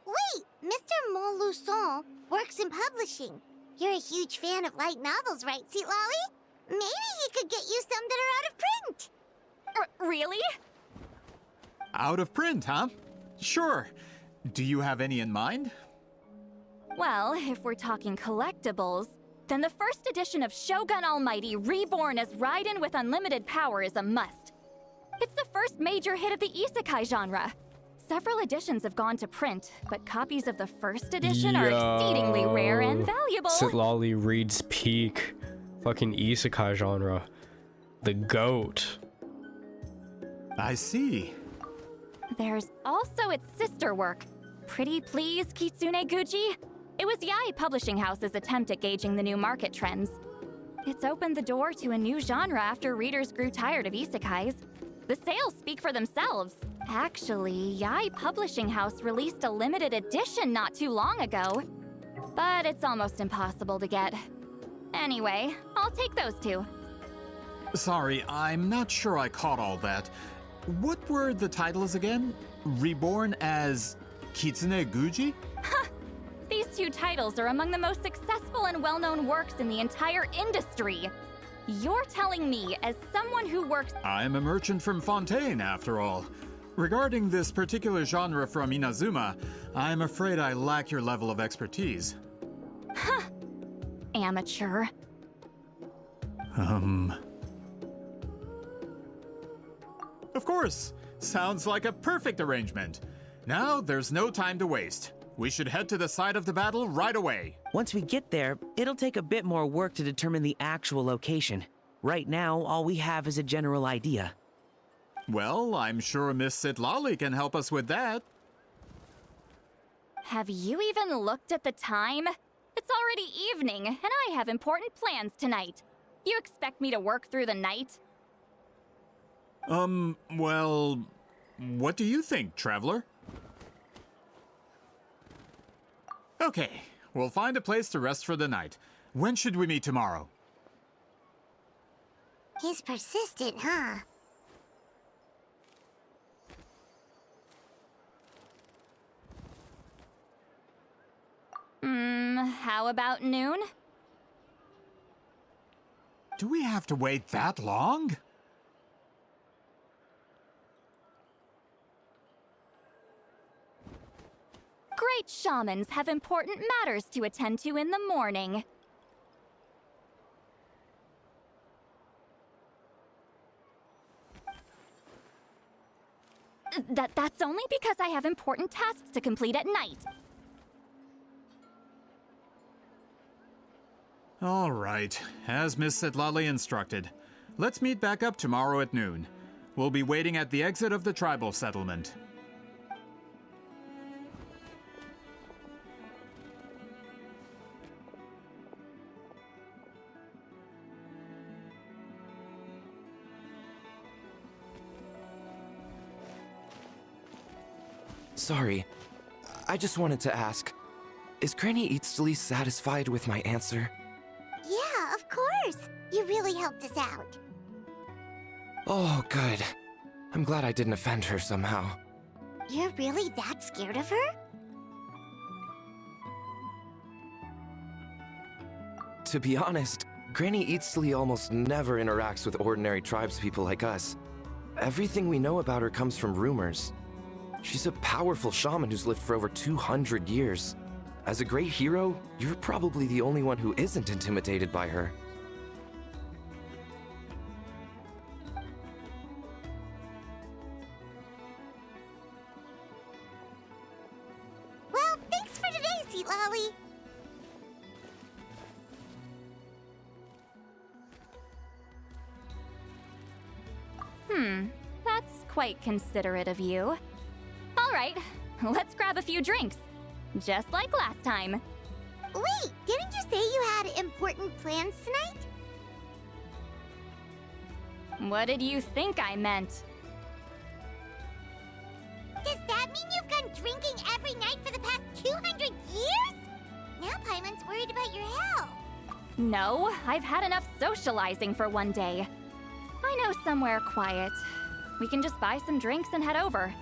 Wait, Mr. Montluçon works in publishing. You're a huge fan of light novels, right, Seatlolly? Maybe he could get you some that are out of print. Really? Out of print, huh? Sure. Do you have any in mind? Well, if we're talking collectibles, then the first edition of Shogun Almighty Reborn as Raiden with Unlimited Power is a must. It's the first major hit of the isekai genre. Several editions have gone to print, but copies of the first edition are exceedingly rare and valuable. Sitlali reads peak. Fucking isekai genre. The GOAT. I see. There's also its sister work, Pretty Please Kitsune Guji. It was Yae Publishing House's attempt at gauging the new market trends. It's opened the door to a new genre after readers grew tired of isekais. The sales speak for themselves. Actually, Yae Publishing House released a limited edition not too long ago. But it's almost impossible to get. Anyway, I'll take those two. Sorry, I'm not sure I caught all that. What were the titles again? Reborn as Kitsune Guji? These two titles are among the most successful and well-known works in the entire industry. You're telling me, as someone who works— I'm a merchant from Fontaine, after all. Regarding this particular genre from Inazuma, I'm afraid I lack your level of expertise. Amateur. Of course. Sounds like a perfect arrangement. Now, there's no time to waste. We should head to the site of the battle right away. Once we get there, it'll take a bit more work to determine the actual location. Right now, all we have is a general idea. Well, I'm sure Miss Sitlali can help us with that. Have you even looked at the time? It's already evening, and I have important plans tonight. You expect me to work through the night? Well, what do you think, Traveler? Okay, we'll find a place to rest for the night. When should we meet tomorrow? He's persistent, huh? How about noon? Do we have to wait that long? Great shamans have important matters to attend to in the morning. That's only because I have important tasks to complete at night. All right, as Miss Sitlali instructed. Let's meet back up tomorrow at noon. We'll be waiting at the exit of the tribal settlement. Sorry. I just wanted to ask, is Granny Eatsley satisfied with my answer? Yeah, of course. You really helped us out. Oh, good. I'm glad I didn't offend her somehow. You're really that scared of her? To be honest, Granny Eatsley almost never interacts with ordinary tribespeople like us. Everything we know about her comes from rumors. She's a powerful shaman who's lived for over 200 years. As a great hero, you're probably the only one who isn't intimidated by her. Well, thanks for today, Sweet Lolly. That's quite considerate of you. All right, let's grab a few drinks. Just like last time. Wait, didn't you say you had important plans tonight? What did you think I meant? Does that mean you've gone drinking every night for the past 200 years? Now Paimon's worried about your health. No, I've had enough socializing for one day. I know somewhere quiet. We can just buy some drinks and head over.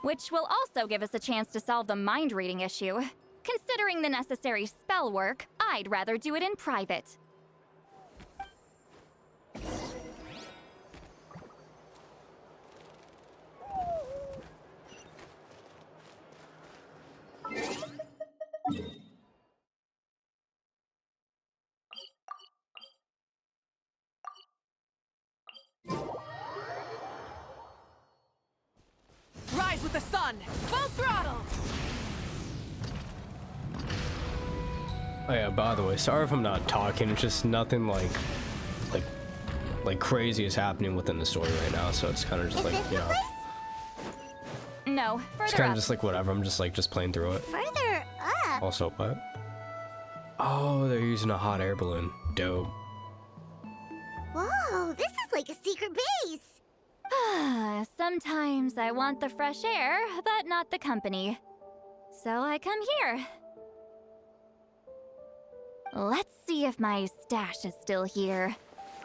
Which will also give us a chance to solve the mind reading issue. Considering the necessary spell work, I'd rather do it in private. Rise with the sun! Full throttle! Oh yeah, by the way, sorry if I'm not talking, it's just nothing like crazy is happening within the story right now, so it's kind of just like, you know. No, It's further kind of up. just like whatever, I'm just playing through it. Further up? Also, what? Oh, they're using a hot air balloon. Dope. Whoa, this is like a secret base. Sometimes I want the fresh air, but not the company. So I come here. Let's see if my stash is still here.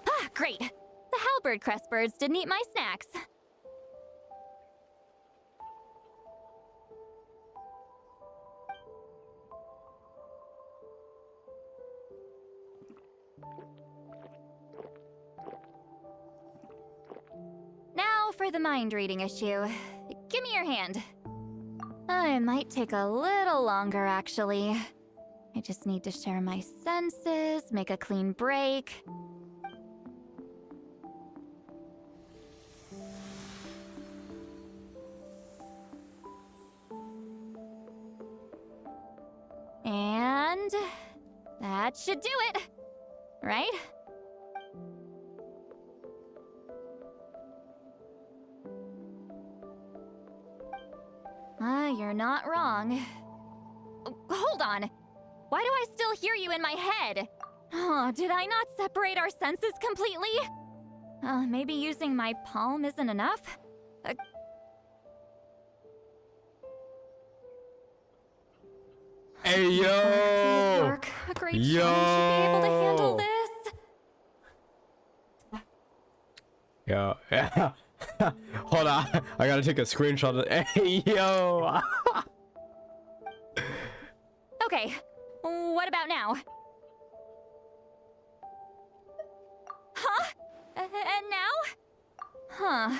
Ah, great! The halberd crest birds didn't eat my snacks. Now for the mind reading issue. Give me your hand. It might take a little longer, actually. I just need to share my senses, make a clean break. And that should do it, right? You're not wrong. Hold on. Why do I still hear you in my head? Oh, did I not separate our senses completely? Maybe using my palm isn't enough? Hey, yo! Please work. A great shaman should be able to handle this. Yo, yeah. Hold on, I gotta take a screenshot of it. Hey, yo! Okay, what about now? Huh? And now? Huh.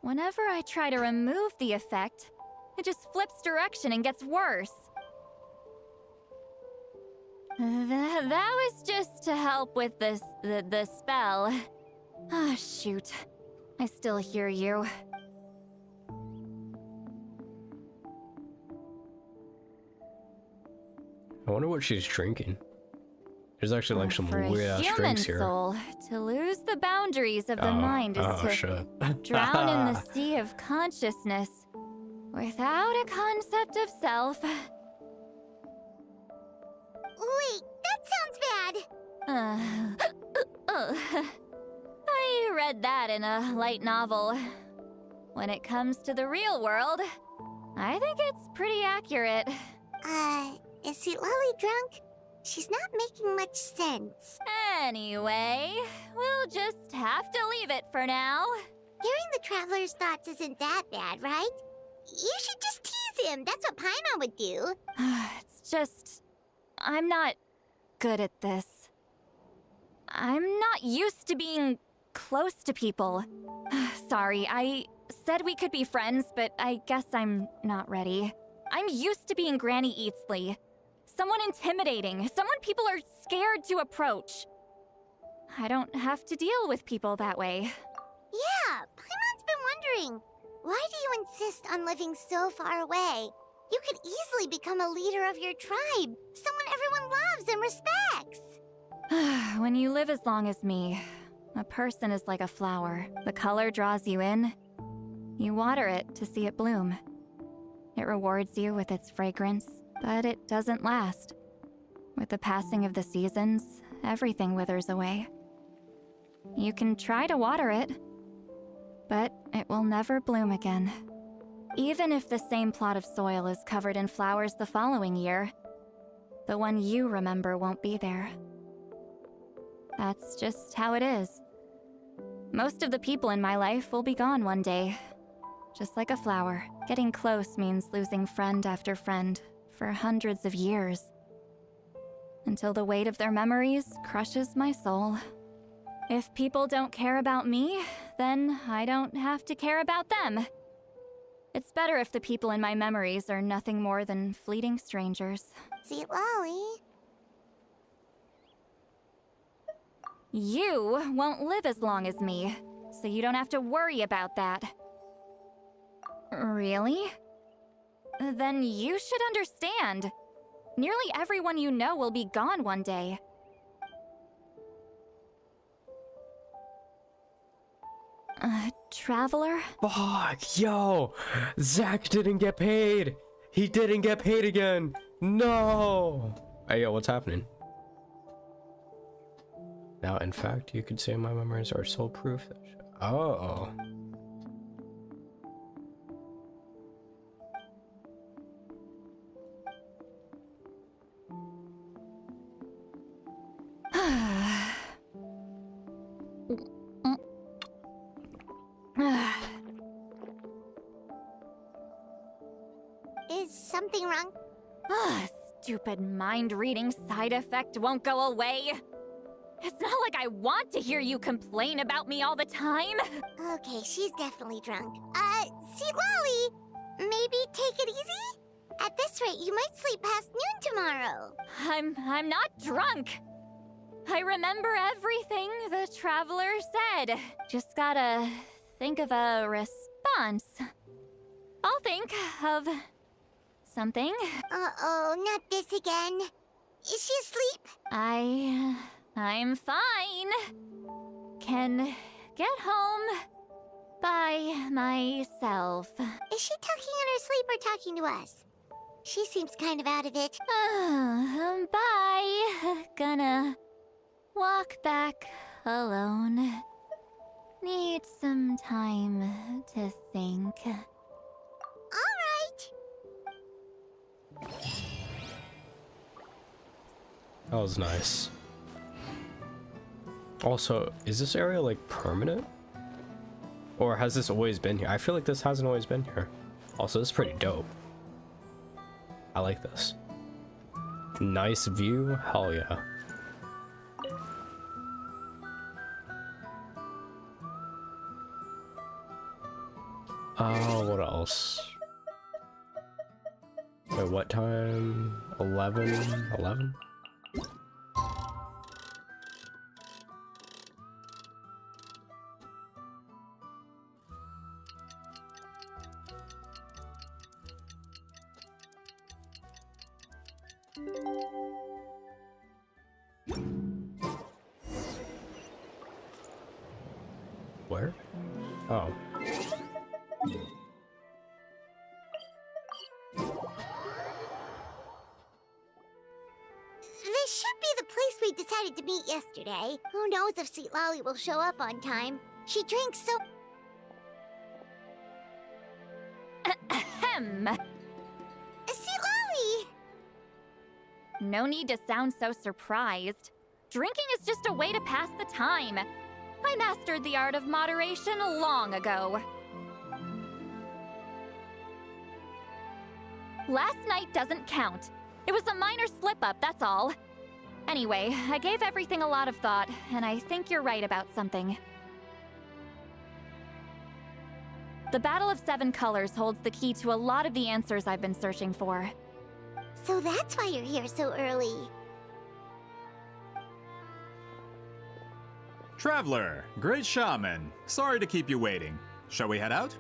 Whenever I try to remove the effect, it just flips direction and gets worse. That was just to help with the spell. Ah, shoot. I still hear you. I wonder what she's drinking. There's actually like some For a weird ass human drinks here. soul, to lose the boundaries of the mind is to shit. drown in the sea of consciousness. without a concept of self. Wait, that sounds bad. I read that in a light novel. When it comes to the real world, I think it's pretty accurate. Is Sweet Lolly drunk? She's not making much sense. Anyway, we'll just have to leave it for now. Hearing the Traveler's thoughts isn't that bad, right? You should just tease him. That's what Paimon would do. It's just... I'm not good at this. I'm not used to being close to people. Sorry, I said we could be friends, but I guess I'm not ready. I'm used to being Granny Eatsley. Someone intimidating, someone people are scared to approach. I don't have to deal with people that way. Yeah, Paimon's been wondering, why do you insist on living so far away? You could easily become a leader of your tribe, someone everyone loves and respects. When you live as long as me, a person is like a flower. The color draws you in. You water it to see it bloom. It rewards you with its fragrance, but it doesn't last. With the passing of the seasons, everything withers away. You can try to water it, but it will never bloom again. Even if the same plot of soil is covered in flowers the following year, the one you remember won't be there. That's just how it is. Most of the people in my life will be gone one day. Just like a flower, getting close means losing friend after friend for hundreds of years. Until the weight of their memories crushes my soul. If people don't care about me, then I don't have to care about them. It's better if the people in my memories are nothing more than fleeting strangers. Sweet Lolly. You won't live as long as me, so you don't have to worry about that. Really? Then you should understand. Nearly everyone you know will be gone one day. Traveler? Fuck, yo! Zach didn't get paid! He didn't get paid again! No! Hey, yo, what's happening? Now, in fact, you could say my memories are sole proof that... Oh. Is something wrong? Stupid mind-reading side effect won't go away. It's not like I want to hear you complain about me all the time. Okay, she's definitely drunk. Sweet Lolly, maybe take it easy? At this rate, you might sleep past noon tomorrow. I'm not drunk. I remember everything the Traveler said. Just gotta think of a response. I'll think of something. Uh-oh, not this again. Is she asleep? I'm fine. Can get home by myself. Is she talking in her sleep or talking to us? She seems kind of out of it. Bye. Gonna walk back alone. Need some time to think. All right. That was nice. Also, is this area like permanent? Or has this always been here? I feel like this hasn't always been here. Also, this is pretty dope. I like this. Nice view, hell yeah. What else? Wait, what time? 11? 11? Where? Oh. wanted to meet yesterday. Who knows if Sweet Lolly will show up on time. She drinks so... Ahem. Sweet Lolly! No need to sound so surprised. Drinking is just a way to pass the time. I mastered the art of moderation long ago. Last night doesn't count. It was a minor slip-up, that's all. Anyway, I gave everything a lot of thought, and I think you're right about something. The Battle of Seven Colors holds the key to a lot of the answers I've been searching for. So that's why you're here so early. Traveler, great shaman. Sorry to keep you waiting. Shall we head out?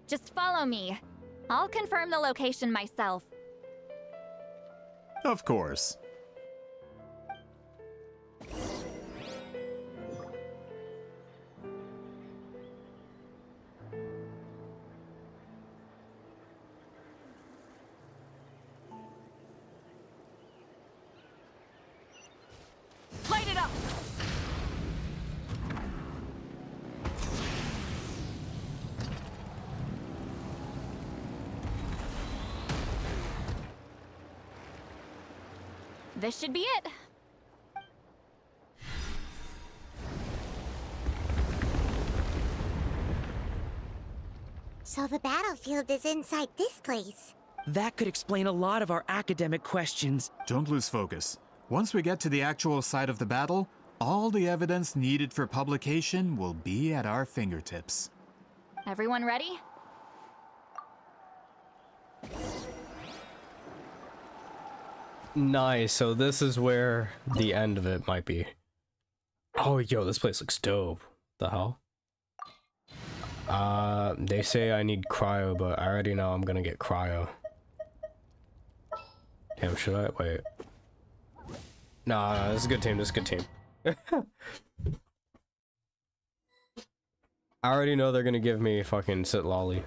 Just follow me. I'll confirm the location myself. Of course. Light it up! This should be it. So the battlefield is inside this place. That could explain a lot of our academic questions. Don't lose focus. Once we get to the actual site of the battle, all the evidence needed for publication will be at our fingertips. Everyone ready? Nice, so this is where the end of it might be. Oh, yo, this place looks dope. The hell? They say I need cryo, but I already know I'm gonna get cryo. Damn, should I? Wait. Nah, this is a good team, this is a good team. I already know they're gonna give me fucking sit lolly.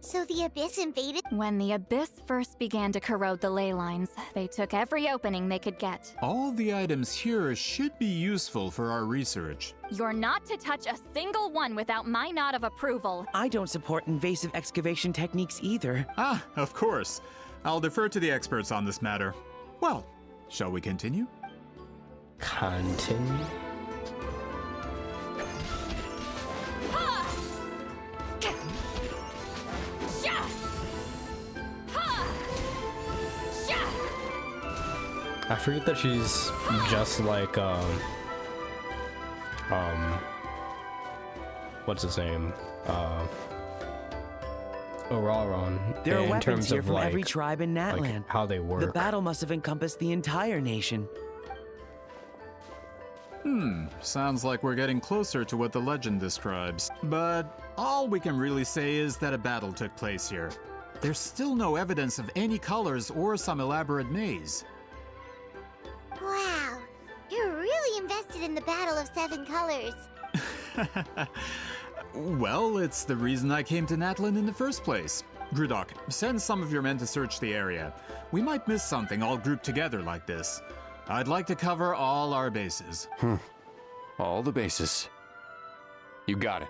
So the Abyss invaded? When the Abyss first began to corrode the ley lines, they took every opening they could get. All the items here should be useful for our research. You're not to touch a single one without my nod of approval. I don't support invasive excavation techniques either. Ah, of course. I'll defer to the experts on this matter. Well, shall we continue? Continue? I forget that she's just like, what's his name? Oraron. There are in weapons terms here of, from like, every tribe in Natland. like how they work. The battle must have encompassed the entire nation. Sounds like we're getting closer to what the legend describes. But all we can really say is that a battle took place here. There's still no evidence of any colors or some elaborate maze. Wow, you're really invested in the Battle of Seven Colors. Well, it's the reason I came to Natlan in the first place. Grudok, send some of your men to search the area. We might miss something all grouped together like this. I'd like to cover all our bases. All the bases. You got it.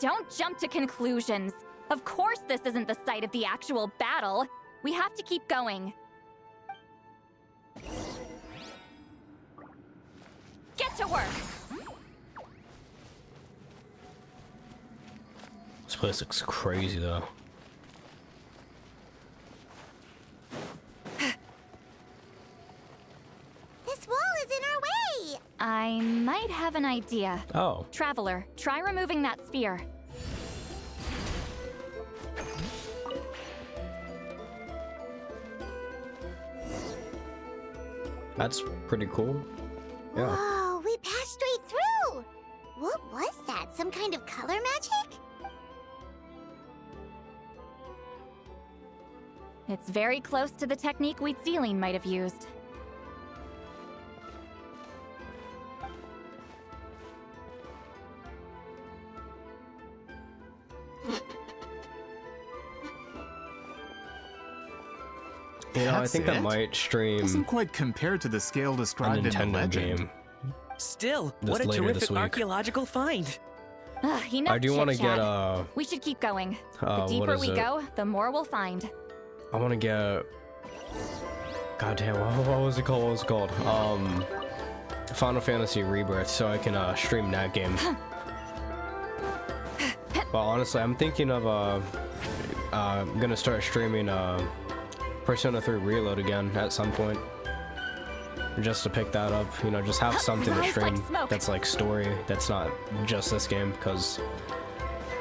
Don't jump to conclusions. Of course this isn't the site of the actual battle. We have to keep going. Get to work! This place looks crazy though. This wall is in our way! I might have an idea. Oh. Traveler, try removing that sphere. That's pretty cool. Yeah. Whoa, we passed straight through! What was that? Some kind of color magic? It's very close to the technique Wheatsealing might have used. know, I That's think I it? might stream Doesn't quite compare to the scale a described in the Nintendo legend. game. Still, This what a later this terrific week. archaeological find. Enough I do want to chit-chat. get We should keep going. The what deeper is we it? go, the more we'll find. I want to get. Goddamn, what was it called? What was it called? Final Fantasy Rebirth, so I can stream that game. But honestly, I'm thinking of I'm gonna start streaming Persona 3 Reload again at some point, just to pick that up. You know, just have something to Rise like stream smoke. that's like story, that's not just this game. Because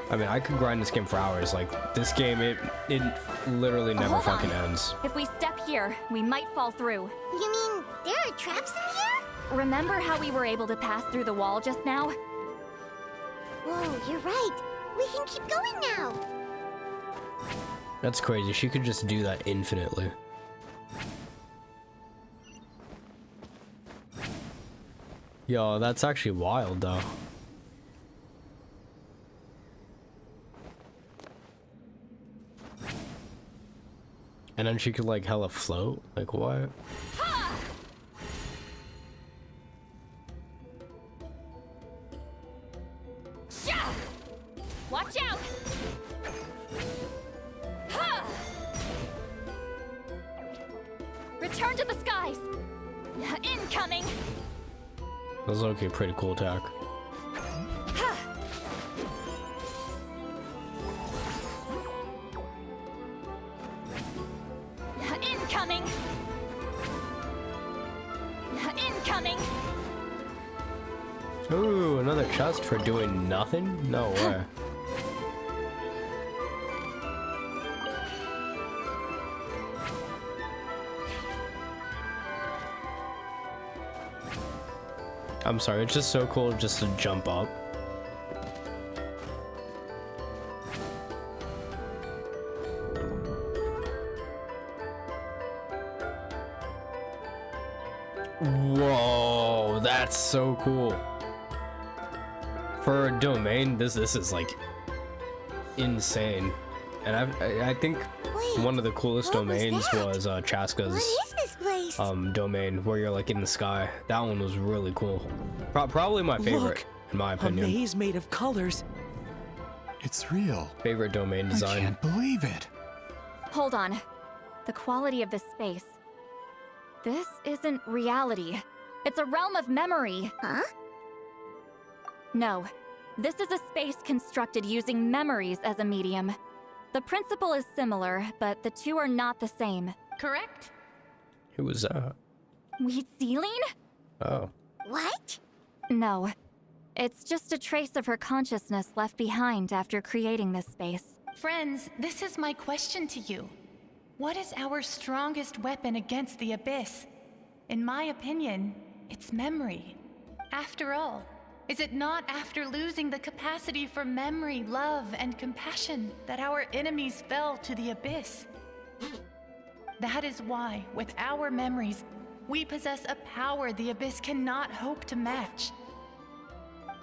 I mean, I could grind this game for hours. Like this game, it literally never Hold on. fucking ends. If we step here, we might fall through. You mean there are traps in here? Remember how we were able to pass through the wall just now? Whoa, you're right. We can keep going now. That's crazy. She could just do that infinitely. Yo, that's actually wild though. And then she could like hella float? Like what? Shah! Watch out! Ha! Return to the skies! Incoming! That was okay, pretty cool attack. Ha! Incoming! Incoming! Ooh, another chest for doing nothing? No way. I'm sorry, it's just so cool just to jump up. Whoa, that's so cool. For a domain, this is like insane. And I think one of the coolest domains was Chaska's What is this place? domain where you're like in the sky. That one was really cool. Probably my favorite, Look, in my a opinion. maze made of colors. It's real. Favorite domain design. I can't believe it. Hold on. The quality of this space. This isn't reality. It's a realm of memory. Huh? No. This is a space constructed using memories as a medium. The principle is similar, but the two are not the same. Correct? Who was that? Wheat ceiling? Oh. What? No. It's just a trace of her consciousness left behind after creating this space. Friends, this is my question to you. What is our strongest weapon against the Abyss? In my opinion, it's memory. After all, is it not after losing the capacity for memory, love, and compassion that our enemies fell to the Abyss? That is why, with our memories, we possess a power the Abyss cannot hope to match.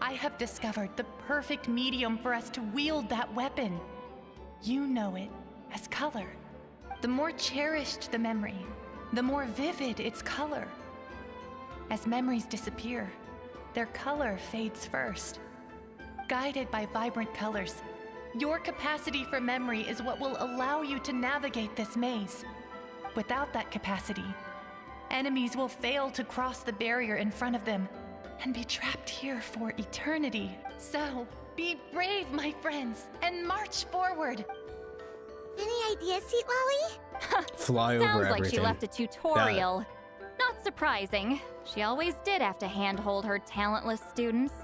I have discovered the perfect medium for us to wield that weapon. You know it as color. The more cherished the memory, the more vivid its color. As memories disappear, their color fades first. Guided by vibrant colors, your capacity for memory is what will allow you to navigate this maze. Without that capacity, enemies will fail to cross the barrier in front of them and be trapped here for eternity. So, be brave, my friends, and march forward. Any ideas, Sweet Lolly? Fly over Sounds like everything. she left a tutorial. Not surprising. She always did have to handhold her talentless students.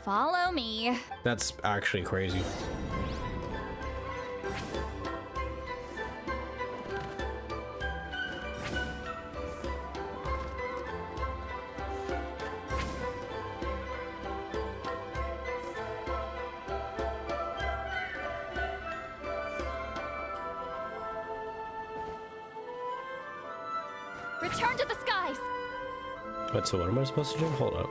Follow me. That's actually crazy. Return to the skies! Wait, so what am I supposed to do? Hold up.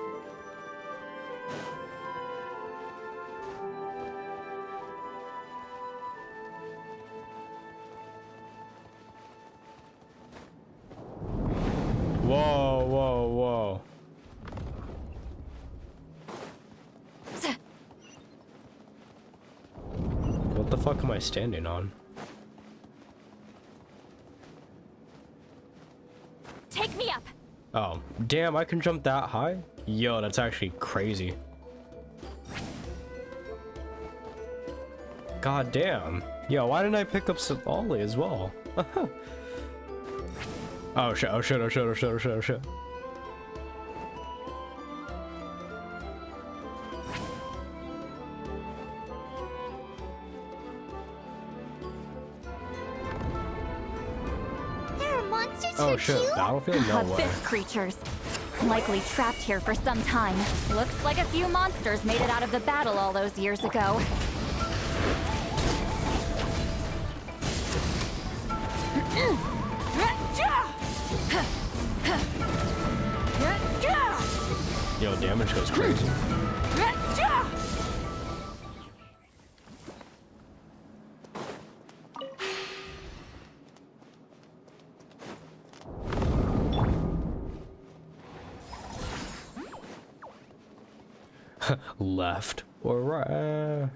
fuck am I standing on? Take me up. Oh, damn, I can jump that high? Yo, that's actually crazy. God damn. Yo, why didn't I pick up Ollie as well? Oh shit, oh shit, oh shit, oh shit, oh shit, oh shit. There are monsters Oh here shit, too? battlefield? No way. Abyss creatures. Likely trapped here for some time. Looks like a few monsters made it out of the battle all those years ago. Yo, damage goes crazy. Left or right?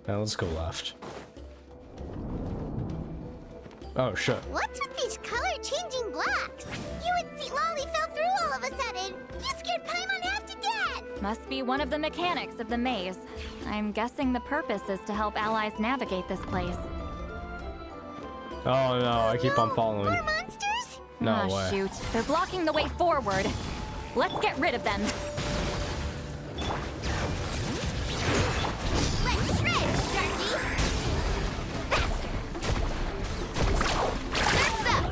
Now let's go left. Oh shit. What's with these color-changing blocks? You and Seat Lolly fell through all of a sudden. You scared Paimon half to death. Must be one of the mechanics of the maze. I'm guessing the purpose is to help allies navigate this place. Oh no, I keep on following. More monsters? No Ah, way. shoot. They're blocking the way forward. Let's get rid of them. Let's shred,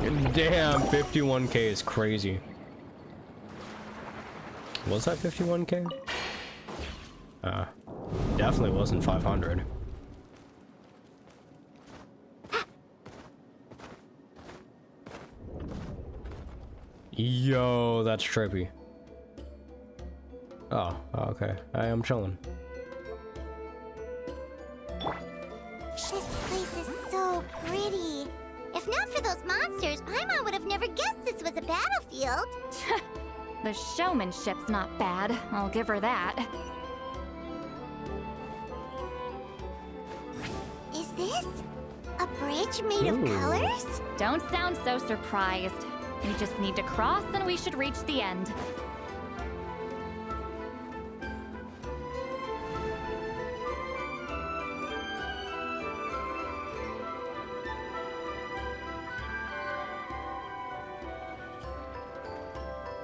Sharky. Damn, 51k is crazy. Was that 51k? Definitely wasn't 500. Yo, that's trippy. Oh, okay. I am chilling. This place is so pretty. If not for those monsters, Paimon would have never guessed this was a battlefield. The showmanship's not bad. I'll give her that. Is this a bridge made of colors? Don't sound so surprised. We just need to cross and we should reach the end.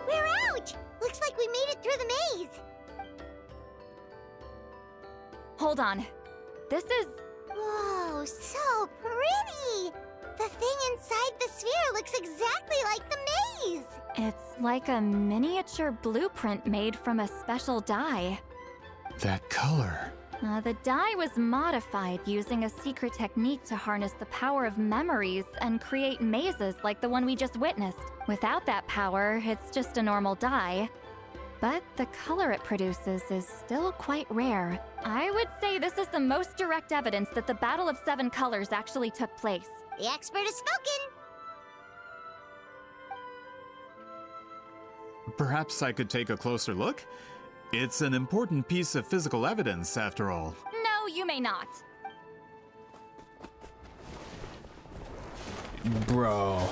We're out! Looks like we made it through the maze. Hold on. This is... Whoa, so pretty! The thing inside the sphere looks exactly like the maze! It's like a miniature blueprint made from a special dye. That color. The dye was modified using a secret technique to harness the power of memories and create mazes like the one we just witnessed. Without that power, it's just a normal dye. But the color it produces is still quite rare. I would say this is the most direct evidence that the Battle of Seven Colors actually took place. The expert has spoken! Perhaps I could take a closer look? It's an important piece of physical evidence, after all. No, you may not. Bro.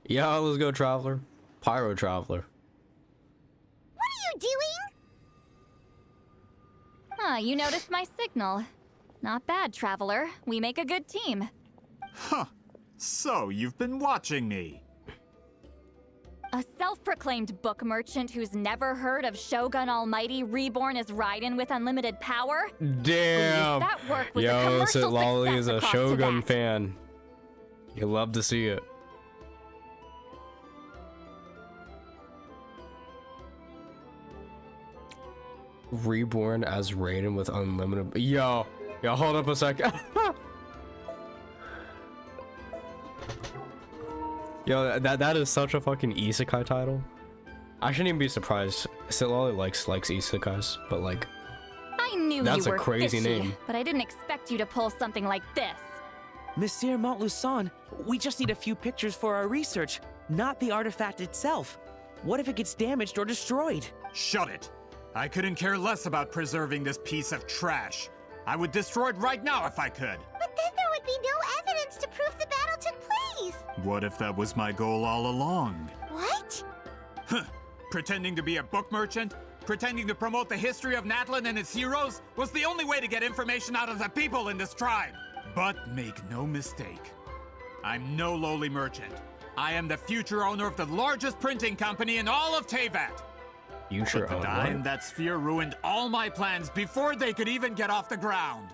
Yeah, let's go, Traveler. Pyro Traveler. What are you doing? Huh, you noticed my signal. Not bad, Traveler. We make a good team. Huh. So, you've been watching me. A self-proclaimed book merchant who's never heard of Shogun Almighty reborn as Raiden with unlimited power? Damn. Please, that work was a Yo, commercial Lolly success is a across to Shogun that. fan. You love to see it. Reborn as Raiden with unlimited. Yo, hold up a second. Yo, that is such a fucking isekai title. I shouldn't even be surprised. Lolly likes isekais, but like, I knew that's you were a crazy fishy, name. but I didn't expect you to pull something like this. Monsieur Montluçon, we just need a few pictures for our research, not the artifact itself. What if it gets damaged or destroyed? Shut it. I couldn't care less about preserving this piece of trash. I would destroy it right now if I could. But then there would be no evidence to prove the battle took place. What if that was my goal all along? What? Pretending to be a book merchant? Pretending to promote the history of Natlan and its heroes was the only way to get information out of the people in this tribe. But make no mistake, I'm no lowly merchant. I am the future owner of the largest printing company in all of Teyvat. Future But the owner? dye in that sphere ruined all my plans before they could even get off the ground.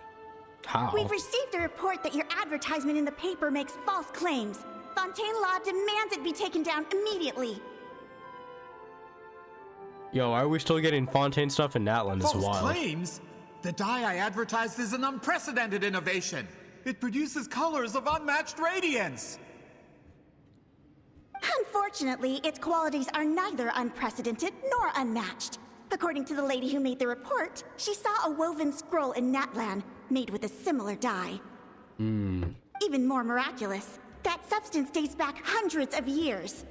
How? We've received a report that your advertisement in the paper makes false claims. Fontaine Law demands it be taken down immediately. Yo, why are we still getting Fontaine stuff in Natlan as False well? claims? The dye I advertised is an unprecedented innovation. It produces colors of unmatched radiance. Unfortunately, its qualities are neither unprecedented nor unmatched. According to the lady who made the report, she saw a woven scroll in Natlan made with a similar dye. Even more miraculous, that substance dates back hundreds of years.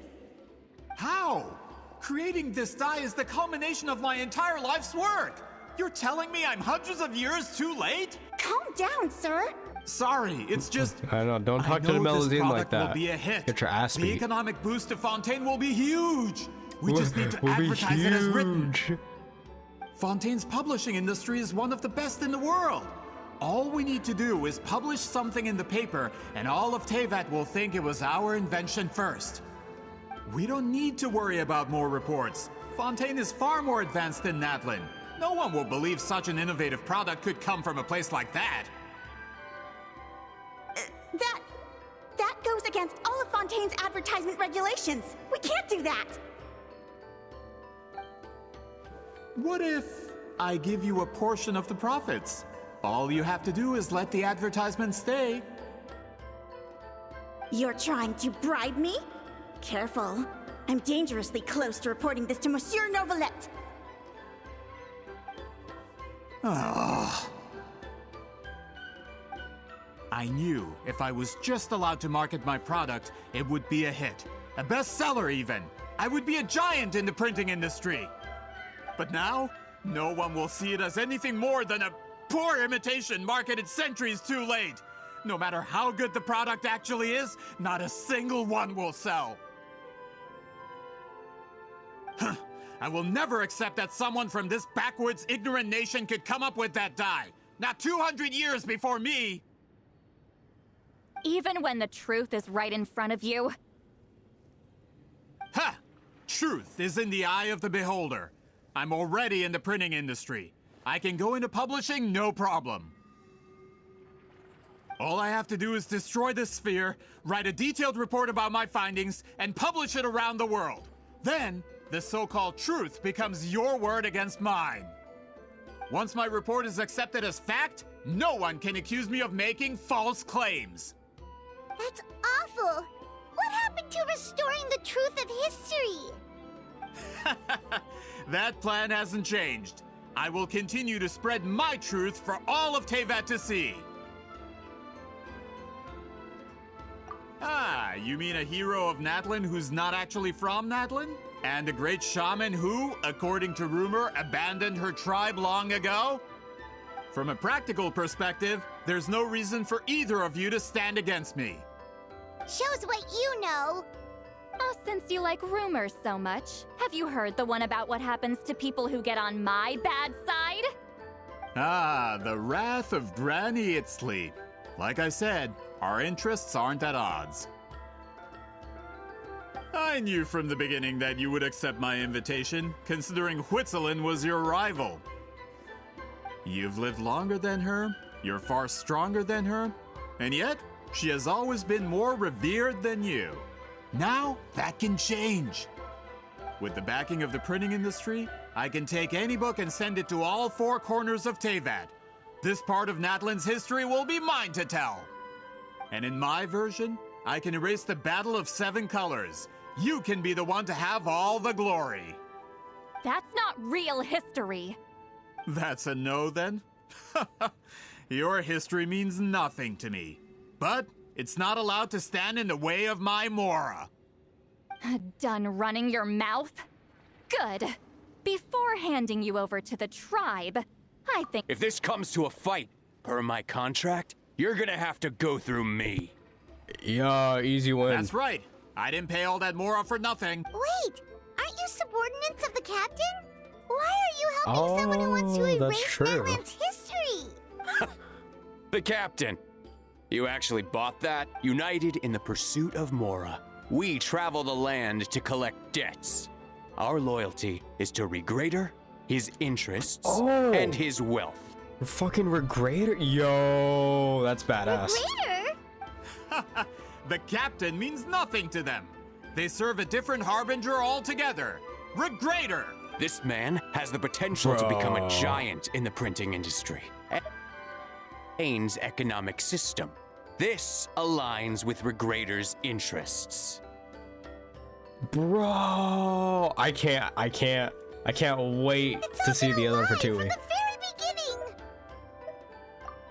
How? Creating this dye is the culmination of my entire life's work. You're telling me I'm hundreds of years too late? Calm down, sir. Sorry, it's just... I know, don't talk to the Melusine like that. Will be a hit. Get your ass The beat. economic boost to Fontaine will be huge. We just need to advertise it as written. Fontaine's publishing industry is one of the best in the world. All we need to do is publish something in the paper, and all of Teyvat will think it was our invention first. We don't need to worry about more reports. Fontaine is far more advanced than Natlan. No one will believe such an innovative product could come from a place like that. That goes against all of Fontaine's advertisement regulations. We can't do that. What if I give you a portion of the profits? All you have to do is let the advertisement stay. You're trying to bribe me? Careful. I'm dangerously close to reporting this to Monsieur Novelette. I knew if I was just allowed to market my product, it would be a hit. A bestseller even. I would be a giant in the printing industry. But now, no one will see it as anything more than a poor imitation marketed centuries too late. No matter how good the product actually is, not a single one will sell. I will never accept that someone from this backwoods, ignorant nation could come up with that dye. Not 200 years before me! Even when the truth is right in front of you? Ha! Truth is in the eye of the beholder. I'm already in the printing industry. I can go into publishing, no problem. All I have to do is destroy this sphere, write a detailed report about my findings, and publish it around the world. Then, the so-called truth becomes your word against mine. Once my report is accepted as fact, no one can accuse me of making false claims. That's awful. What happened to restoring the truth of history? That plan hasn't changed. I will continue to spread my truth for all of Teyvat to see. Ah, you mean a hero of Natlan who's not actually from Natlan? And a great shaman who, according to rumor, abandoned her tribe long ago? From a practical perspective, there's no reason for either of you to stand against me. Shows what you know. Oh, since you like rumors so much, have you heard the one about what happens to people who get on my bad side? Ah, the wrath of Granny Itzli. Like I said, our interests aren't at odds. I knew from the beginning that you would accept my invitation, considering Huitzilin was your rival. You've lived longer than her, you're far stronger than her, and yet, she has always been more revered than you. Now, that can change. With the backing of the printing industry, I can take any book and send it to all four corners of Teyvat. This part of Natlan's history will be mine to tell. And in my version, I can erase the Battle of Seven Colors. You can be the one to have all the glory. That's not real history. That's a no, then? Your history means nothing to me. But it's not allowed to stand in the way of my Mora. Done running your mouth? Good. Before handing you over to the tribe, I think— If this comes to a fight, per my contract, you're gonna have to go through me. Yeah, easy win. That's right. I didn't pay all that Mora for nothing. Wait, aren't you subordinates of the captain? Why are you helping someone who wants to erase Natlan's history? The captain. You actually bought that? United in the pursuit of Mora. We travel the land to collect debts. Our loyalty is to Regrader, his interests, and his wealth. Fucking Regrader? Yo, that's badass. Regrader? The captain means nothing to them. They serve a different harbinger altogether. Regrader! This man has the potential to become a giant in the printing industry. Ain's economic system. This aligns with Regrader's interests. Bro, I can't wait to see the other for Tui.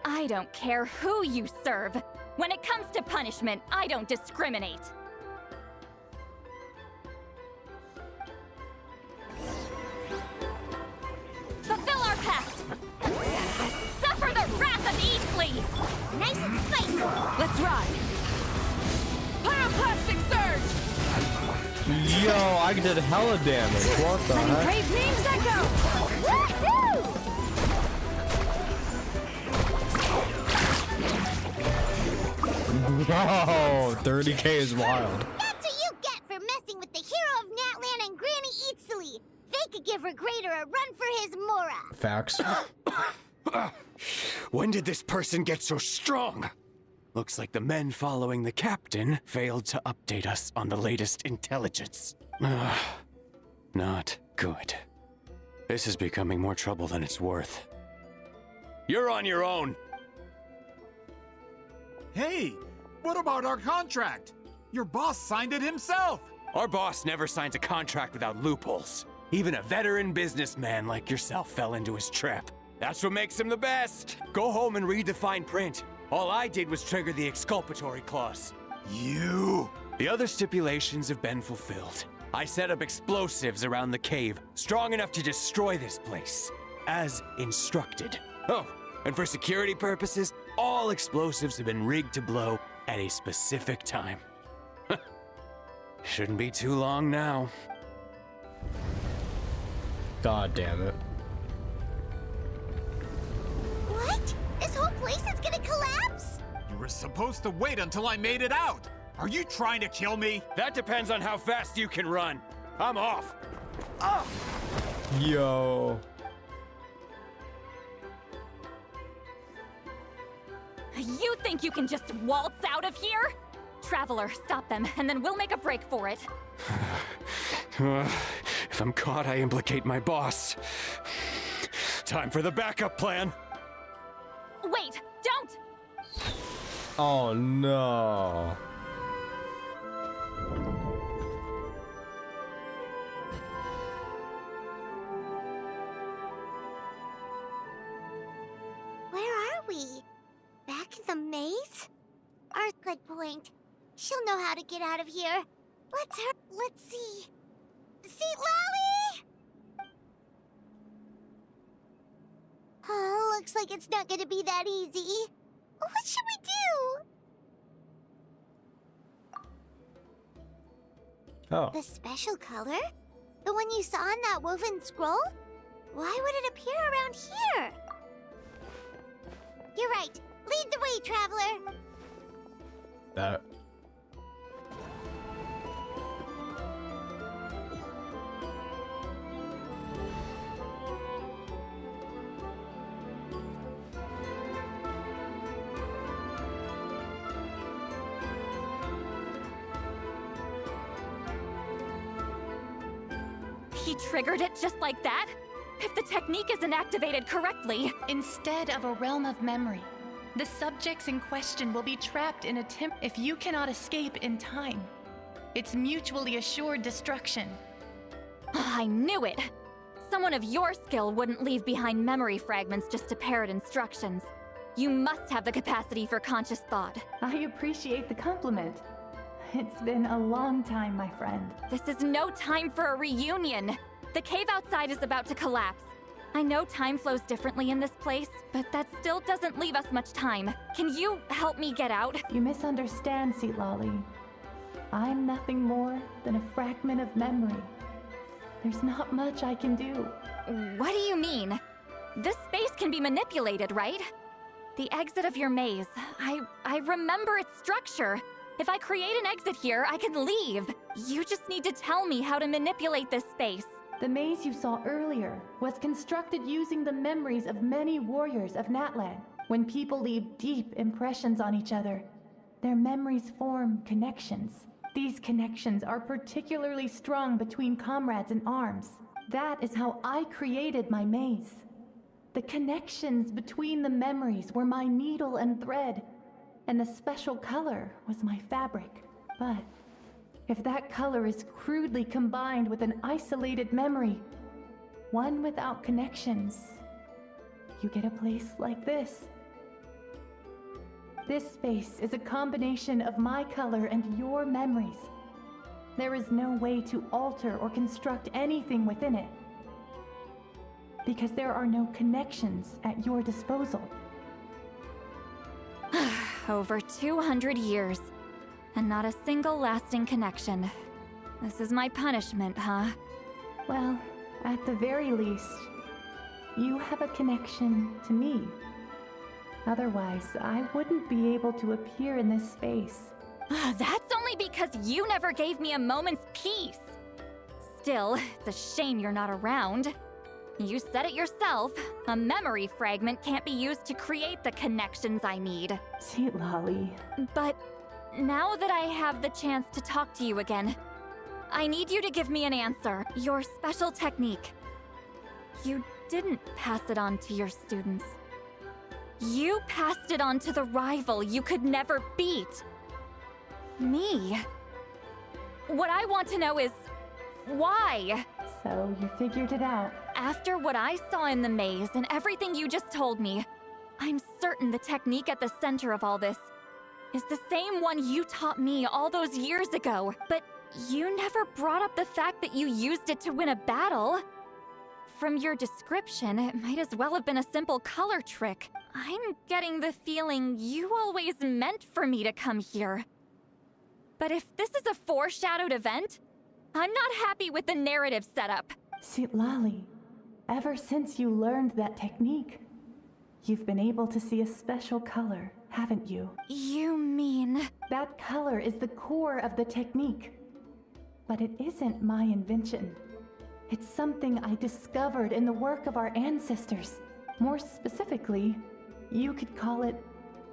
I don't care who you serve. When it comes to punishment, I don't discriminate. Fulfill our pact! Suffer the wrath of Eastleigh! Nice and spicy! Let's ride! Pyroclastic surge! Yo, I did hella damage. What the heck? Brave names echo! Woohoo! Whoa, 30k is wild. That's what you get for messing with the hero of Natlan and Granny Eatsley. They could give Regrader a run for his Mora. Facts. When did this person get so strong? Looks like the men following the captain failed to update us on the latest intelligence. Not good. This is becoming more trouble than it's worth. You're on your own. Hey, what about our contract? Your boss signed it himself. Our boss never signs a contract without loopholes. Even a veteran businessman like yourself fell into his trap. That's what makes him the best. Go home and read the fine print. All I did was trigger the exculpatory clause. You! The other stipulations have been fulfilled. I set up explosives around the cave, strong enough to destroy this place, as instructed. Oh, and for security purposes, all explosives have been rigged to blow at a specific time. Shouldn't be too long now. God damn it. What? This whole place is gonna collapse? You were supposed to wait until I made it out. Are you trying to kill me? That depends on how fast you can run. I'm off. Yo. You think you can just waltz out of here? Traveler, stop them, and then we'll make a break for it. If I'm caught, I implicate my boss. Time for the backup plan. Wait, don't! Oh no. Where are we? Back in the maze? Good point. She'll know how to get out of here. Let's see. Seat Lolly! Oh, looks like it's not gonna be that easy. What should we do? Oh. The special color? The one you saw in that woven scroll? Why would it appear around here? You're right. Lead the way, traveler. That. He triggered it just like that? If the technique isn't activated correctly... Instead of a realm of memory, the subjects in question will be trapped in a if you cannot escape in time. It's mutually assured destruction. I knew it! Someone of your skill wouldn't leave behind memory fragments just to parrot instructions. You must have the capacity for conscious thought. I appreciate the compliment. It's been a long time, my friend. This is no time for a reunion. The cave outside is about to collapse. I know time flows differently in this place, but that still doesn't leave us much time. Can you help me get out? You misunderstand, Lolly. I'm nothing more than a fragment of memory. There's not much I can do. What do you mean? This space can be manipulated, right? The exit of your maze. I remember its structure. If I create an exit here, I can leave. You just need to tell me how to manipulate this space. The maze you saw earlier was constructed using the memories of many warriors of Natlan. When people leave deep impressions on each other, their memories form connections. These connections are particularly strong between comrades in arms. That is how I created my maze. The connections between the memories were my needle and thread, and the special color was my fabric. But if that color is crudely combined with an isolated memory, one without connections, you get a place like this. This space is a combination of my color and your memories. There is no way to alter or construct anything within it, because there are no connections at your disposal. Over 200 years, and not a single lasting connection. This is my punishment, huh? Well, at the very least, you have a connection to me. Otherwise, I wouldn't be able to appear in this space. That's only because you never gave me a moment's peace. Still, it's a shame you're not around. You said it yourself. A memory fragment can't be used to create the connections I need. Sweet Lolly. But now that I have the chance to talk to you again, I need you to give me an answer. Your special technique. You didn't pass it on to your students. You passed it on to the rival you could never beat. Me. What I want to know is, why? So you figured it out. After what I saw in the maze and everything you just told me, I'm certain the technique at the center of all this is the same one you taught me all those years ago. But you never brought up the fact that you used it to win a battle. From your description, it might as well have been a simple color trick. I'm getting the feeling you always meant for me to come here. But if this is a foreshadowed event, I'm not happy with the narrative setup. Sweet Lolly, ever since you learned that technique, you've been able to see a special color, haven't you? You mean? That color is the core of the technique. But it isn't my invention. It's something I discovered in the work of our ancestors. More specifically, you could call it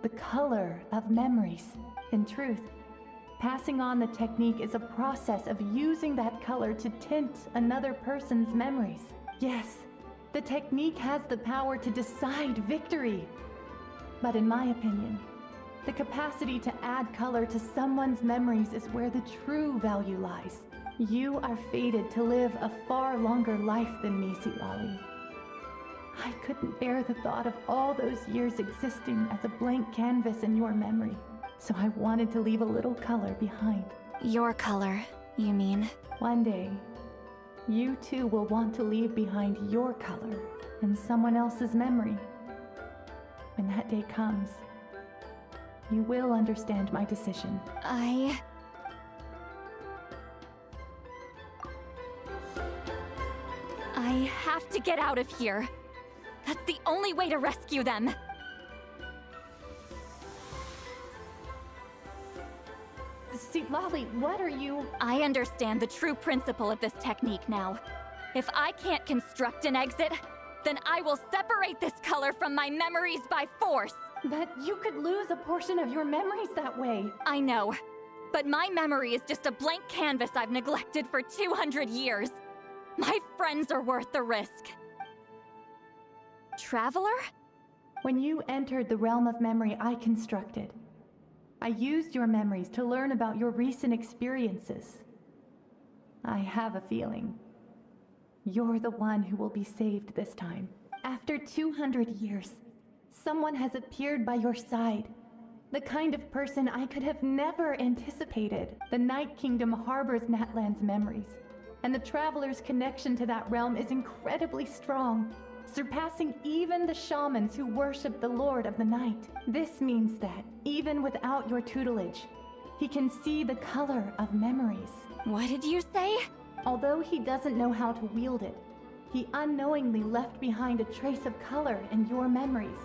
the color of memories. In truth, passing on the technique is a process of using that color to tint another person's memories. Yes, the technique has the power to decide victory. But in my opinion, the capacity to add color to someone's memories is where the true value lies. You are fated to live a far longer life than me, Sweet Lolly. I couldn't bear the thought of all those years existing as a blank canvas in your memory, so I wanted to leave a little color behind. Your color, you mean? One day, you too will want to leave behind your color in someone else's memory. When that day comes, you will understand my decision. I have to get out of here. That's the only way to rescue them. Sweet Lolly, what are you? I understand the true principle of this technique now. If I can't construct an exit, then I will separate this color from my memories by force. But you could lose a portion of your memories that way. I know, but my memory is just a blank canvas I've neglected for 200 years. My friends are worth the risk. Traveler? When you entered the realm of memory I constructed, I used your memories to learn about your recent experiences. I have a feeling you're the one who will be saved this time. After 200 years, someone has appeared by your side. The kind of person I could have never anticipated. The Night Kingdom harbors Natlan's memories. and the traveler's connection to that realm is incredibly strong, surpassing even the shamans who worship the Lord of the Night. This means that, even without your tutelage, he can see the color of memories. What did you say? Although he doesn't know how to wield it, he unknowingly left behind a trace of color in your memories.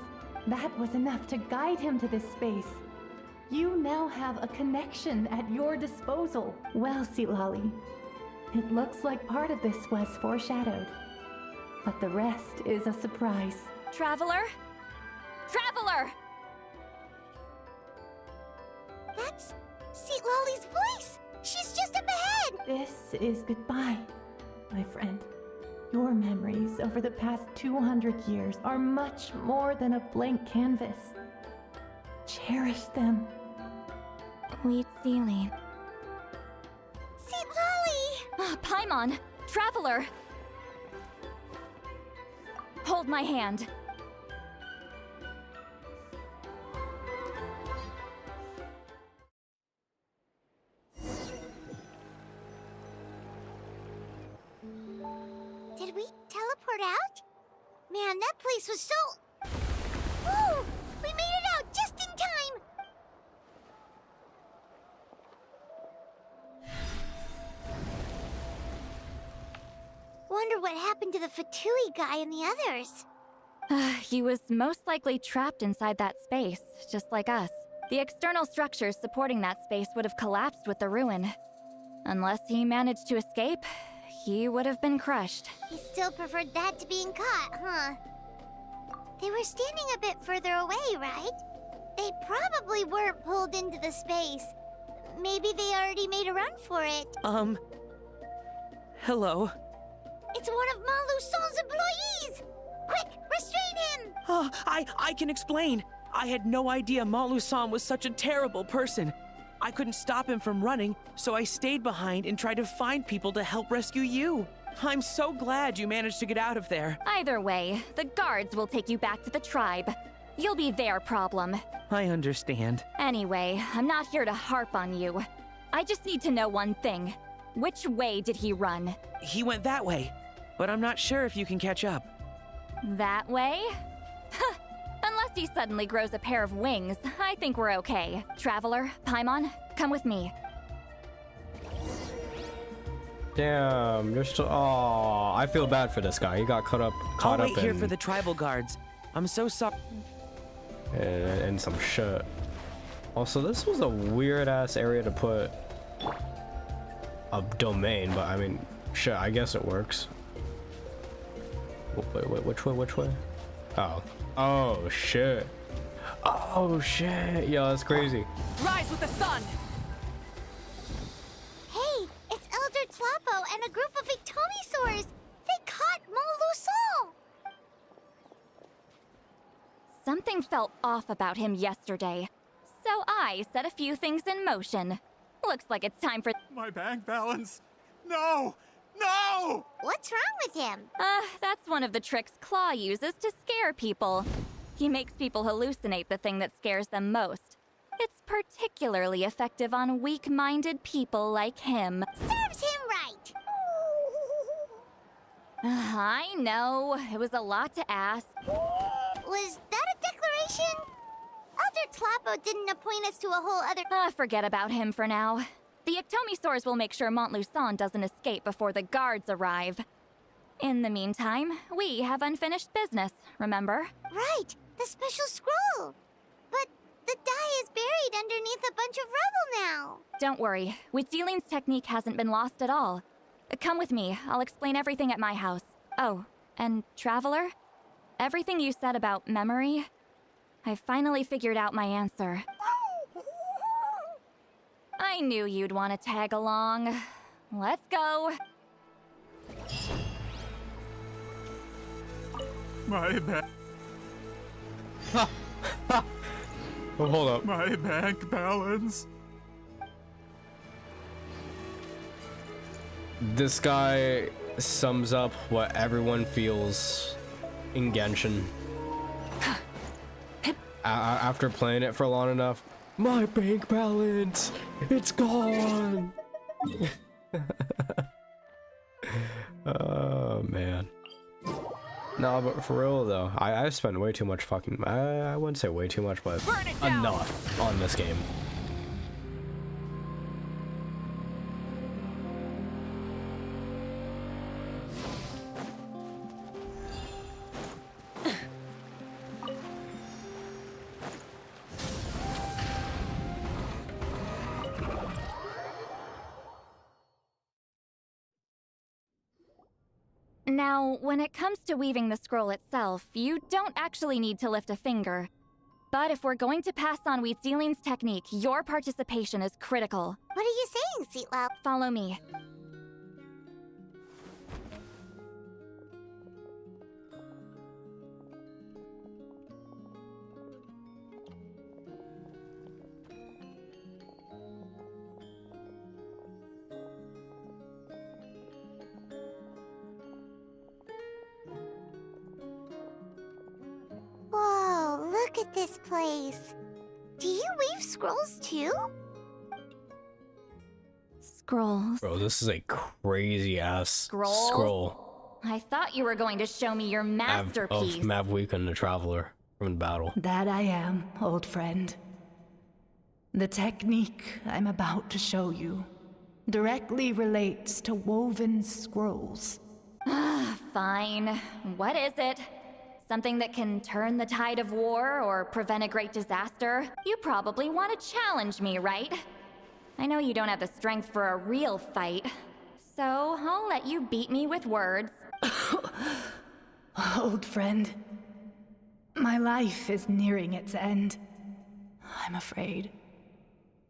That was enough to guide him to this space. You now have a connection at your disposal. Well, Silali, it looks like part of this was foreshadowed, but the rest is a surprise. Traveler? Traveler! That's Lolly's voice! She's just up ahead! This is goodbye, my friend. Your memories over the past 200 years are much more than a blank canvas. Cherish them. Wheat ceiling. Lolly! Paimon! Traveler! Hold my hand. Did we teleport out? Man, that place was so... Woo! We made it out just in time! Wonder what happened to the Fatui guy and the others. He was most likely trapped inside that space, just like us. The external structures supporting that space would have collapsed with the ruin. Unless he managed to escape, he would have been crushed. He still preferred that to being caught, huh? They were standing a bit further away, right? They probably weren't pulled into the space. Maybe they already made a run for it. Hello? It's one of Malu Son's employees! Quick, restrain him! Oh, I can explain. I had no idea Malu-san was such a terrible person. I couldn't stop him from running, so I stayed behind and tried to find people to help rescue you. I'm so glad you managed to get out of there. Either way, the guards will take you back to the tribe. You'll be their problem. I understand. Anyway, I'm not here to harp on you. I just need to know one thing. Which way did he run? He went that way, but I'm not sure if you can catch up. That way? Huh. Unless he suddenly grows a pair of wings, I think we're okay. Traveler, Paimon, come with me. Damn, you're still. Oh, I feel bad for this guy. He got caught I'll up wait here in, for the tribal guards. I'm so sorry. in some shit. Also, this was a weird ass area to put a domain, but I mean, shit, I guess it works. Wait, which way? Which way? Oh. Oh shit. Oh shit. Yo, that's crazy. Rise with the sun! Hey, it's Elder Tlapo and a group of Ictomisaurs! They caught Malu-Son! Something felt off about him yesterday, so I set a few things in motion. Looks like it's time for— My bank balance! No! No! What's wrong with him? That's one of the tricks Claw uses to scare people. He makes people hallucinate the thing that scares them most. It's particularly effective on weak-minded people like him. Serves him right! I know, it was a lot to ask. Was that a declaration? Elder Tlapo didn't appoint us to a whole other— Forget about him for now. The Ictomisaurs will make sure Montluçon doesn't escape before the guards arrive. In the meantime, we have unfinished business, remember? Right, the special scroll! But the die is buried underneath a bunch of rubble now! Don't worry, Witziling's technique hasn't been lost at all. Come with me, I'll explain everything at my house. Oh, and Traveler? Everything you said about memory, I finally figured out my answer. I knew you'd want to tag along. Let's go. My bank. Oh, hold up. My bank balance. This guy sums up what everyone feels in Genshin. After playing it for long enough, my bank balance, it's gone. Oh man. No, but for real though, I've spent way too much fucking, I wouldn't say way too much, but enough on this game. Now, when it comes to weaving the scroll itself, you don't actually need to lift a finger. But if we're going to pass on Wheat Sealing's technique, your participation is critical. What are you saying, Seatwell? Follow me. Whoa, look at this place. Do you weave scrolls too? Scrolls. Bro, this is a crazy ass scroll. I thought you were going to show me your masterpiece. Of Mavweekend, the Traveler from the battle. That I am, old friend. The technique I'm about to show you directly relates to woven scrolls. Fine. What is it? Something that can turn the tide of war or prevent a great disaster? You probably want to challenge me, right? I know you don't have the strength for a real fight, so I'll let you beat me with words. Old friend, my life is nearing its end. I'm afraid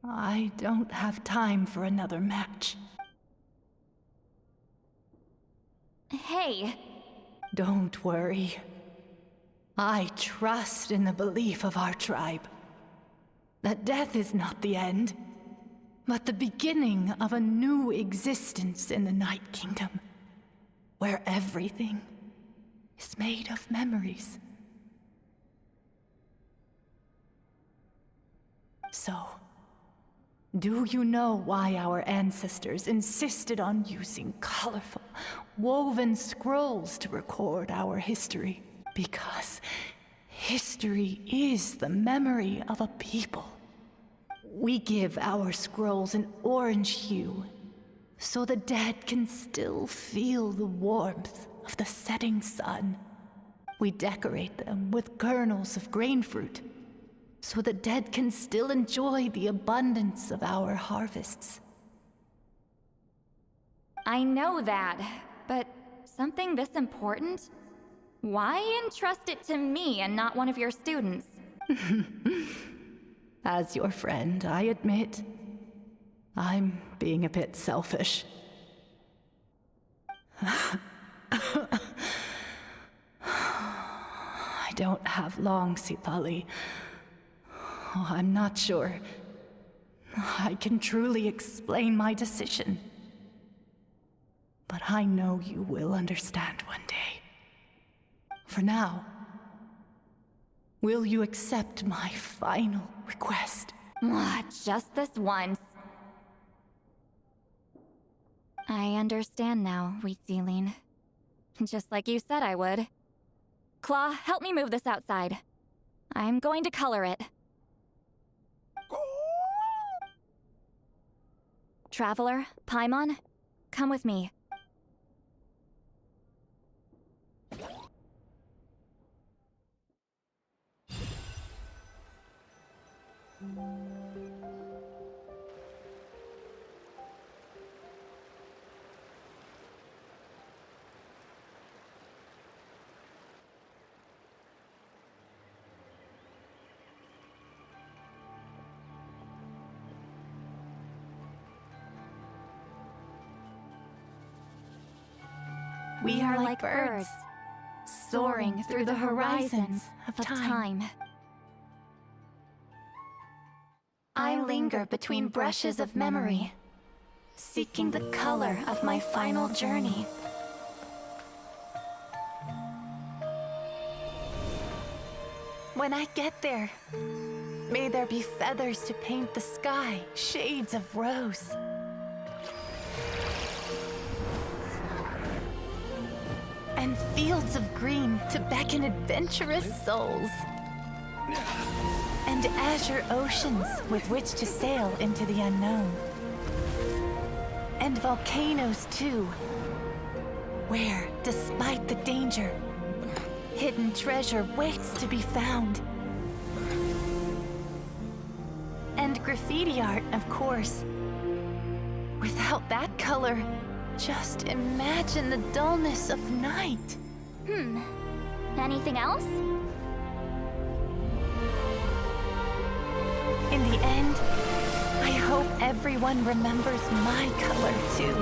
I don't have time for another match. Hey. Don't worry. I trust in the belief of our tribe that death is not the end, but the beginning of a new existence in the Night Kingdom, where everything is made of memories. So, do you know why our ancestors insisted on using colorful, woven scrolls to record our history? Because history is the memory of a people. We give our scrolls an orange hue, so the dead can still feel the warmth of the setting sun. We decorate them with kernels of grain fruit, so the dead can still enjoy the abundance of our harvests. I know that, but something this important? Why entrust it to me and not one of your students? As your friend, I admit, I'm being a bit selfish. I don't have long, Sitali. I'm not sure I can truly explain my decision. But I know you will understand one day. For now, will you accept my final request? Just this once. I understand now, Wheat Sealing. Just like you said I would. Claw, help me move this outside. I'm going to color it. Traveler, Paimon, come with me. We are like birds, soaring through the horizons of time. I linger between brushes of memory, seeking the color of my final journey. When I get there, may there be feathers to paint the sky, shades of rose. and fields of green to beckon adventurous souls. And azure oceans with which to sail into the unknown. And volcanoes too, where, despite the danger, hidden treasure waits to be found. And graffiti art, of course. Without that color, just imagine the dullness of night. Anything else? In the end, I hope everyone remembers my color too.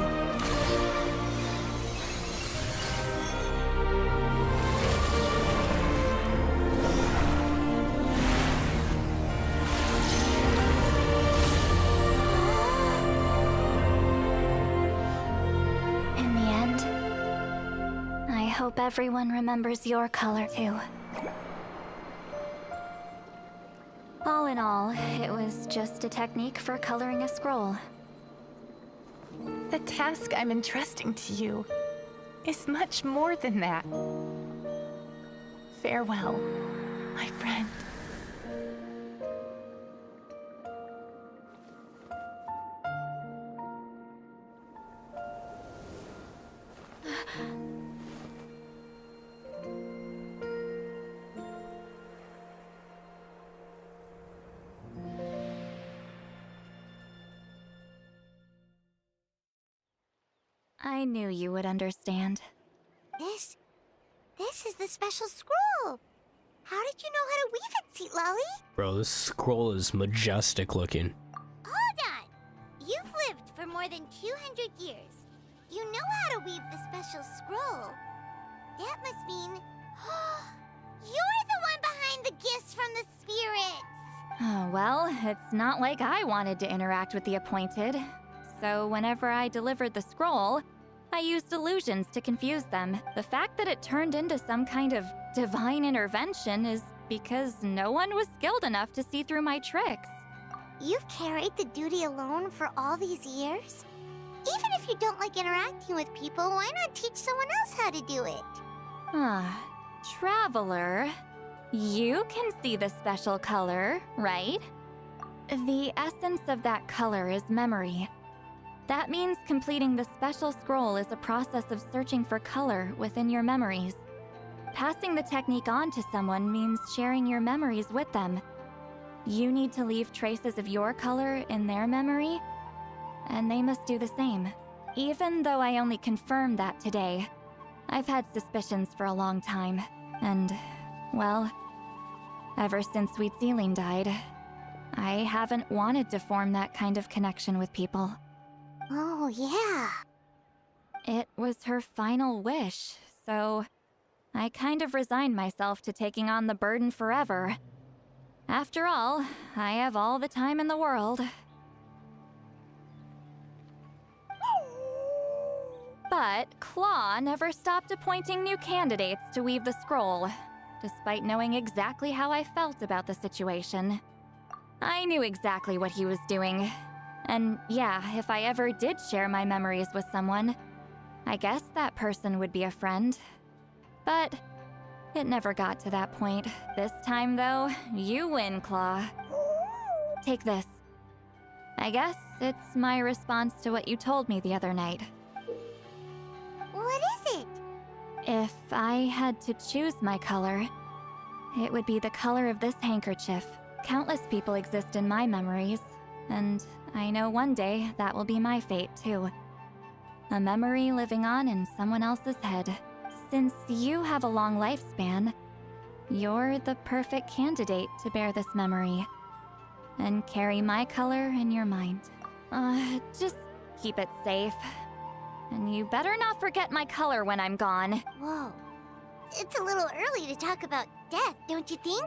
In the end, I hope everyone remembers your color too. All in all, it was just a technique for coloring a scroll. The task I'm entrusting to you is much more than that. Farewell, my friend. I knew you would understand. This is the special scroll. How did you know how to weave it, Seat Lolly? Bro, this scroll is majestic looking. Hold on. You've lived for more than 200 years. You know how to weave the special scroll. That must mean you're the one behind the gifts from the spirits. Oh, well, it's not like I wanted to interact with the appointed. So whenever I delivered the scroll, I used illusions to confuse them. The fact that it turned into some kind of divine intervention is because no one was skilled enough to see through my tricks. You've carried the duty alone for all these years? Even if you don't like interacting with people, why not teach someone else how to do it? Traveler, you can see the special color, right? The essence of that color is memory. That means completing the special scroll is a process of searching for color within your memories. Passing the technique on to someone means sharing your memories with them. You need to leave traces of your color in their memory, and they must do the same. Even though I only confirmed that today, I've had suspicions for a long time, and, well, ever since Sweet Celine died, I haven't wanted to form that kind of connection with people. Oh, yeah. It was her final wish, so I kind of resigned myself to taking on the burden forever. After all, I have all the time in the world. But Claw never stopped appointing new candidates to weave the scroll, despite knowing exactly how I felt about the situation. I knew exactly what he was doing. And yeah, if I ever did share my memories with someone, I guess that person would be a friend. But it never got to that point. This time, though, you win, Claw. Take this. I guess it's my response to what you told me the other night. What is it? If I had to choose my color, it would be the color of this handkerchief. Countless people exist in my memories, and I know one day that will be my fate, too. A memory living on in someone else's head. Since you have a long lifespan, you're the perfect candidate to bear this memory. And carry my color in your mind. Just keep it safe. And you better not forget my color when I'm gone. Whoa. It's a little early to talk about death, don't you think?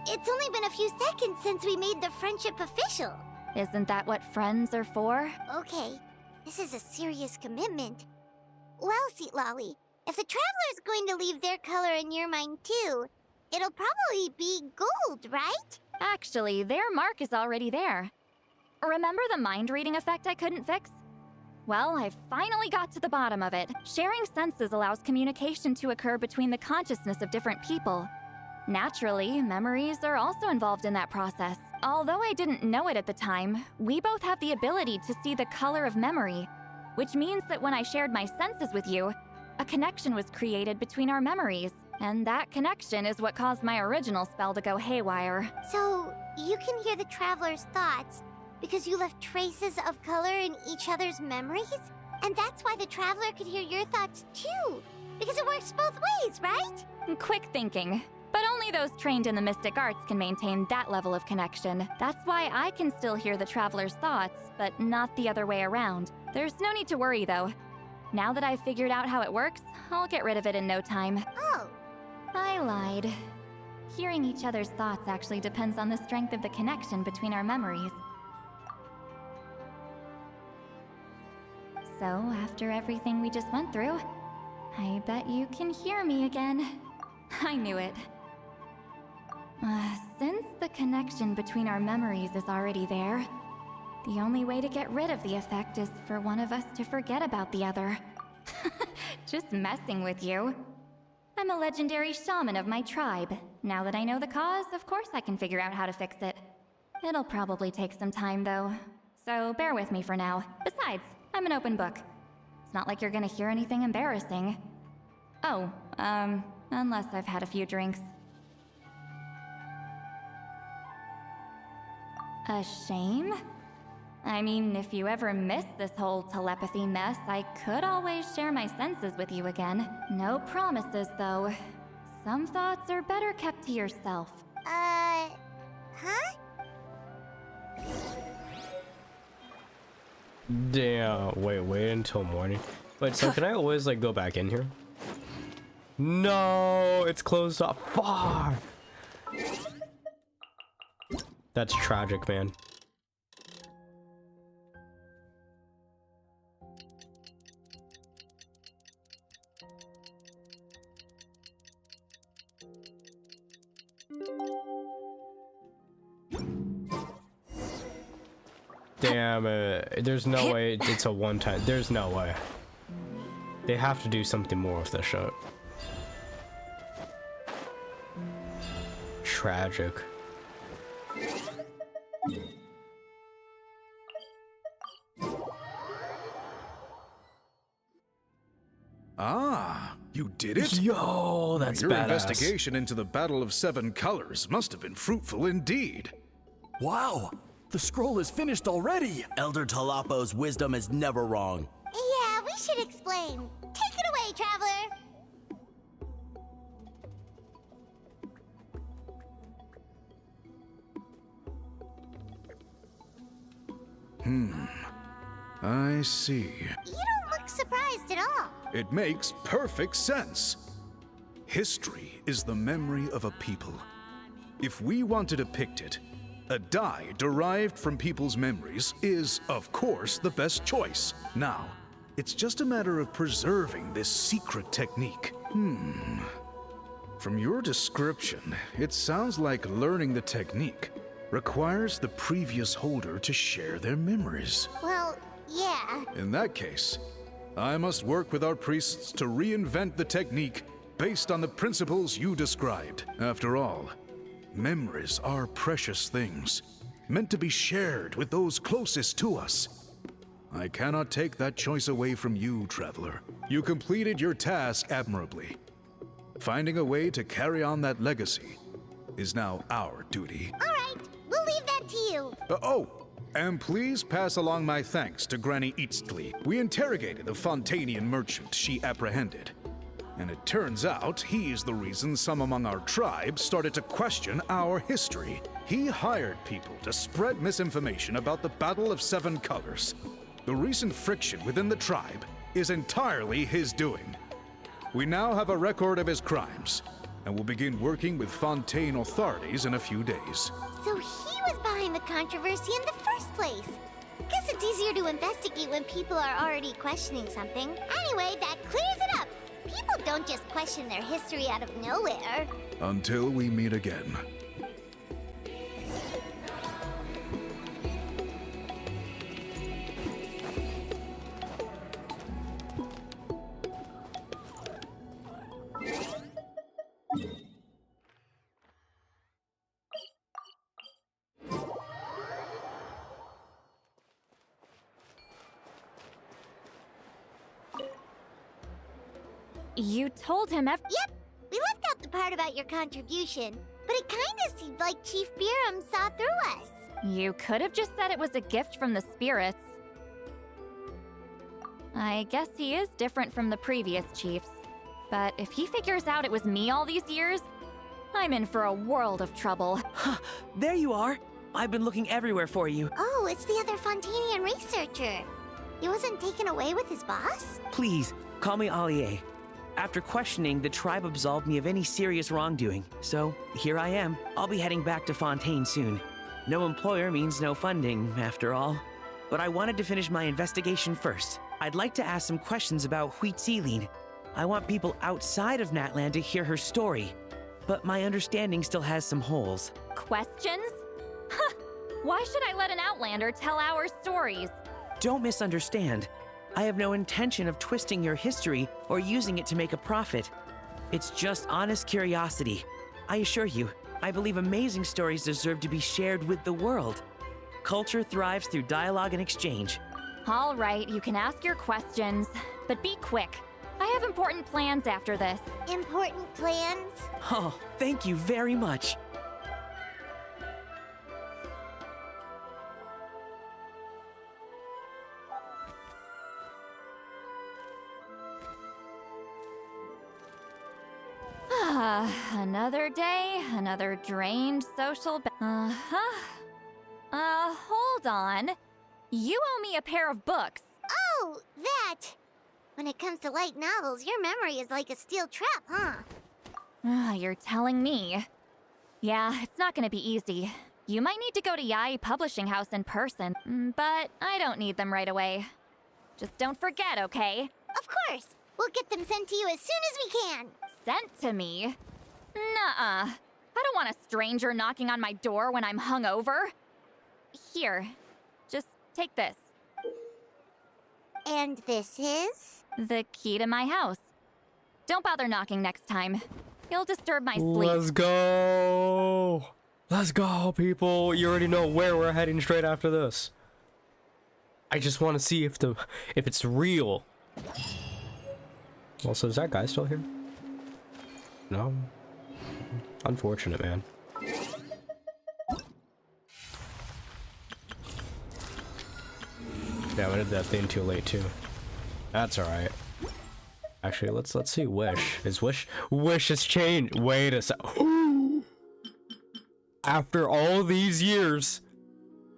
It's only been a few seconds since we made the friendship official. Isn't that what friends are for? Okay, this is a serious commitment. Well, Seat Lolly, if the Traveler's going to leave their color in your mind too, it'll probably be gold, right? Actually, their mark is already there. Remember the mind-reading effect I couldn't fix? Well, I finally got to the bottom of it. Sharing senses allows communication to occur between the consciousness of different people. Naturally, memories are also involved in that process. Although I didn't know it at the time, we both have the ability to see the color of memory, which means that when I shared my senses with you, a connection was created between our memories, and that connection is what caused my original spell to go haywire. So, you can hear the traveler's thoughts because you left traces of color in each other's memories? And that's why the traveler could hear your thoughts too, because it works both ways, right? Quick thinking. But only those trained in the mystic arts can maintain that level of connection. That's why I can still hear the traveler's thoughts, but not the other way around. There's no need to worry, though. Now that I've figured out how it works, I'll get rid of it in no time. Oh. I lied. Hearing each other's thoughts actually depends on the strength of the connection between our memories. So, after everything we just went through, I bet you can hear me again. I knew it. Since the connection between our memories is already there, the only way to get rid of the effect is for one of us to forget about the other. Just messing with you. I'm a legendary shaman of my tribe. Now that I know the cause, of course I can figure out how to fix it. It'll probably take some time, though, so bear with me for now. Besides, I'm an open book. It's not like you're gonna hear anything embarrassing. Oh, unless I've had a few drinks. A shame? I mean, if you ever miss this whole telepathy mess, I could always share my senses with you again. No promises, though. Some thoughts are better kept to yourself. Huh? Damn, wait until morning. Wait, so can I always, like, go back in here? No, it's closed off. Far. That's tragic, man. Damn it. There's no way it's a one-time. There's no way. They have to do something more with this shot. Tragic. Ah, you did it? Yo, that's Your badass. investigation into the Battle of Seven Colors must have been fruitful indeed. Wow, the scroll is finished already. Elder Talapo's wisdom is never wrong. Yeah, we should explain. Take it away, traveler. I see. You don't look surprised at all. It makes perfect sense. History is the memory of a people. If we want to depict it, a dye derived from people's memories is, of course, the best choice. Now, it's just a matter of preserving this secret technique. From your description, it sounds like learning the technique requires the previous holder to share their memories. Well, yeah. In that case, I must work with our priests to reinvent the technique based on the principles you described. After all, memories are precious things, meant to be shared with those closest to us. I cannot take that choice away from you, Traveler. You completed your task admirably. Finding a way to carry on that legacy is now our duty. All right, we'll leave that to you. And please pass along my thanks to Granny Eastly. We interrogated the Fontanian merchant she apprehended. And it turns out he is the reason some among our tribe started to question our history. He hired people to spread misinformation about the Battle of Seven Colors. The recent friction within the tribe is entirely his doing. We now have a record of his crimes, and will begin working with Fontaine authorities in a few days. So he was behind the controversy in the first place. Guess it's easier to investigate when people are already questioning something. Anyway, that clears it up. People don't just question their history out of nowhere. Until we meet again. You told him Yep, we left out the part about your contribution, but it kinda seemed like Chief Biram saw through us. You could have just said it was a gift from the spirits. I guess he is different from the previous chiefs. But if he figures out it was me all these years, I'm in for a world of trouble. There you are. I've been looking everywhere for you. Oh, it's the other Fontanian researcher. He wasn't taken away with his boss? Please, call me Allier. After questioning, the tribe absolved me of any serious wrongdoing. So, here I am. I'll be heading back to Fontaine soon. No employer means no funding, after all. But I wanted to finish my investigation first. I'd like to ask some questions about Huitziline. I want people outside of Natland to hear her story. But my understanding still has some holes. Questions? Huh! Why should I let an Outlander tell our stories? Don't misunderstand. I have no intention of twisting your history or using it to make a profit. It's just honest curiosity. I assure you, I believe amazing stories deserve to be shared with the world. Culture thrives through dialogue and exchange. All right, you can ask your questions, but be quick. I have important plans after this. Important plans? Oh, thank you very much. Another day, another drained social hold on. You owe me a pair of books. Oh, that! When it comes to light novels, your memory is like a steel trap, huh? You're telling me. Yeah, it's not gonna be easy. You might need to go to Yai Publishing House in person, but I don't need them right away. Just don't forget, okay? Of course! We'll get them sent to you as soon as we can! Sent to me? Nuh-uh. I don't want a stranger knocking on my door when I'm hungover. Here, just take this. And this is? The key to my house. Don't bother knocking next time. You'll disturb my sleep. Let's go! Let's go, people! You already know where we're heading straight after this. I just want to see if it's real. Also, is that guy still here? No? Unfortunate, man. Yeah, we did that thing too late too. That's alright. Actually, let's see Wish. Is Wish has changed. Wait a sec. After all these years,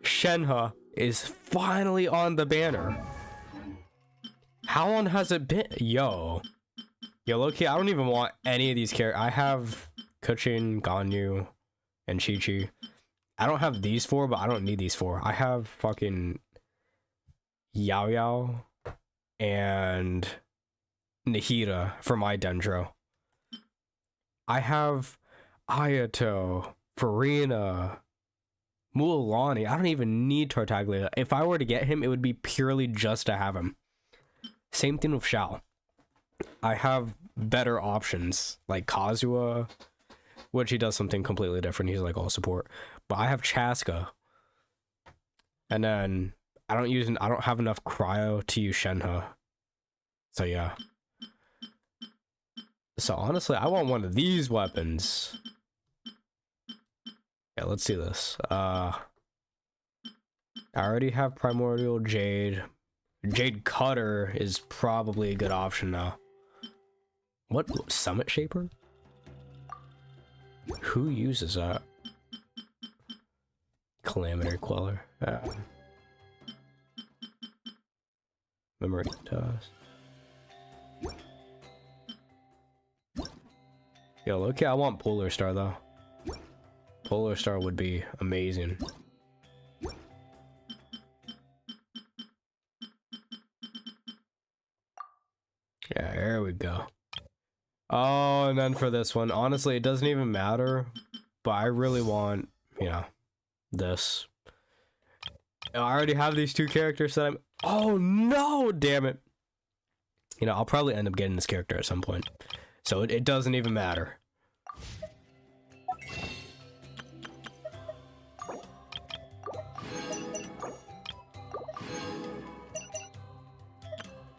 Shenhe is finally on the banner. How long has it been? Yo, low-key, I don't even want any of these characters. I have Kuchin, Ganyu, and Chi-Chi. I don't have these four, but I don't need these four. I have fucking Yao Yao and Nahida for my Dendro. I have Ayato, Farina, Mualani. I don't even need Tartaglia. If I were to get him, it would be purely just to have him. Same thing with Shao. I have better options like Kazuha, which he does something completely different. He's like all support. But I have Chaska. And then I don't have enough cryo to use Shenhe. So yeah. So honestly, I want one of these weapons. Yeah, let's see this. I already have Primordial Jade. Jade Cutter is probably a good option now. What? Summit Shaper? Who uses that? Calamity Queller. Memory Toss. Yo, okay, I want Polar Star though. Polar Star would be amazing. Yeah, there we go. Oh, and then for this one, honestly, it doesn't even matter, but I really want, you know, this. I already have these two characters that I'm... Oh, no! Damn it. You know, I'll probably end up getting this character at some point. So it doesn't even matter.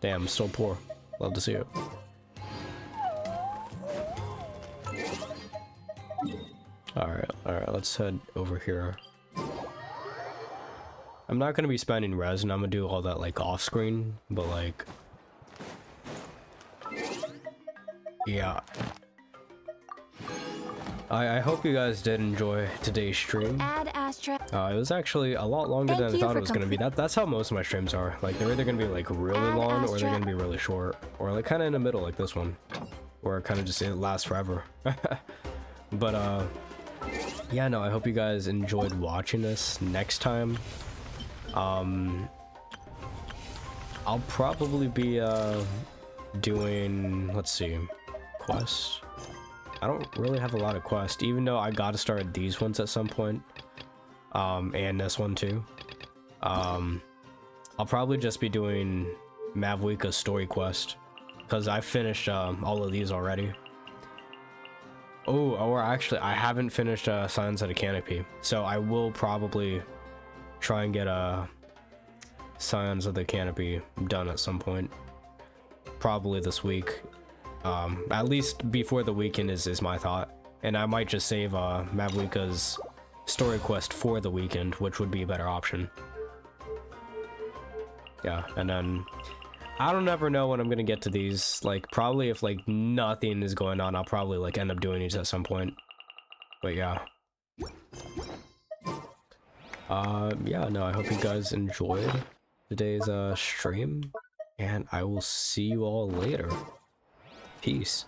Damn, I'm so poor. Love to see it. Alright, let's head over here. I'm not gonna be spending resin, I'm gonna do all that like off screen, but like, yeah. I hope you guys did enjoy today's stream. Add Astra. It was actually a lot longer than I thought it was gonna be. That's how most of my streams are. Like, they're either gonna be like really long, or they're gonna be really short, or like kind of in the middle, like this one, or kind of just it lasts forever. But yeah, no, I hope you guys enjoyed watching this. Next time, I'll probably be doing, let's see, quests. I don't really have a lot of quests, even though I gotta start these ones at some point, and this one too. I'll probably just be doing Mavwika's story quest, because I finished all of these already. Oh, or actually, I haven't finished Signs of the Canopy, so I will probably try and get Signs of the Canopy done at some point, probably this week. At least before the weekend is my thought, and I might just save Mavwika's story quest for the weekend, which would be a better option. Yeah, and then I don't ever know when I'm gonna get to these. Like, probably if like nothing is going on, I'll probably like end up doing these at some point. But yeah. Yeah, no, I hope you guys enjoyed today's stream, and I will see you all later. Peace.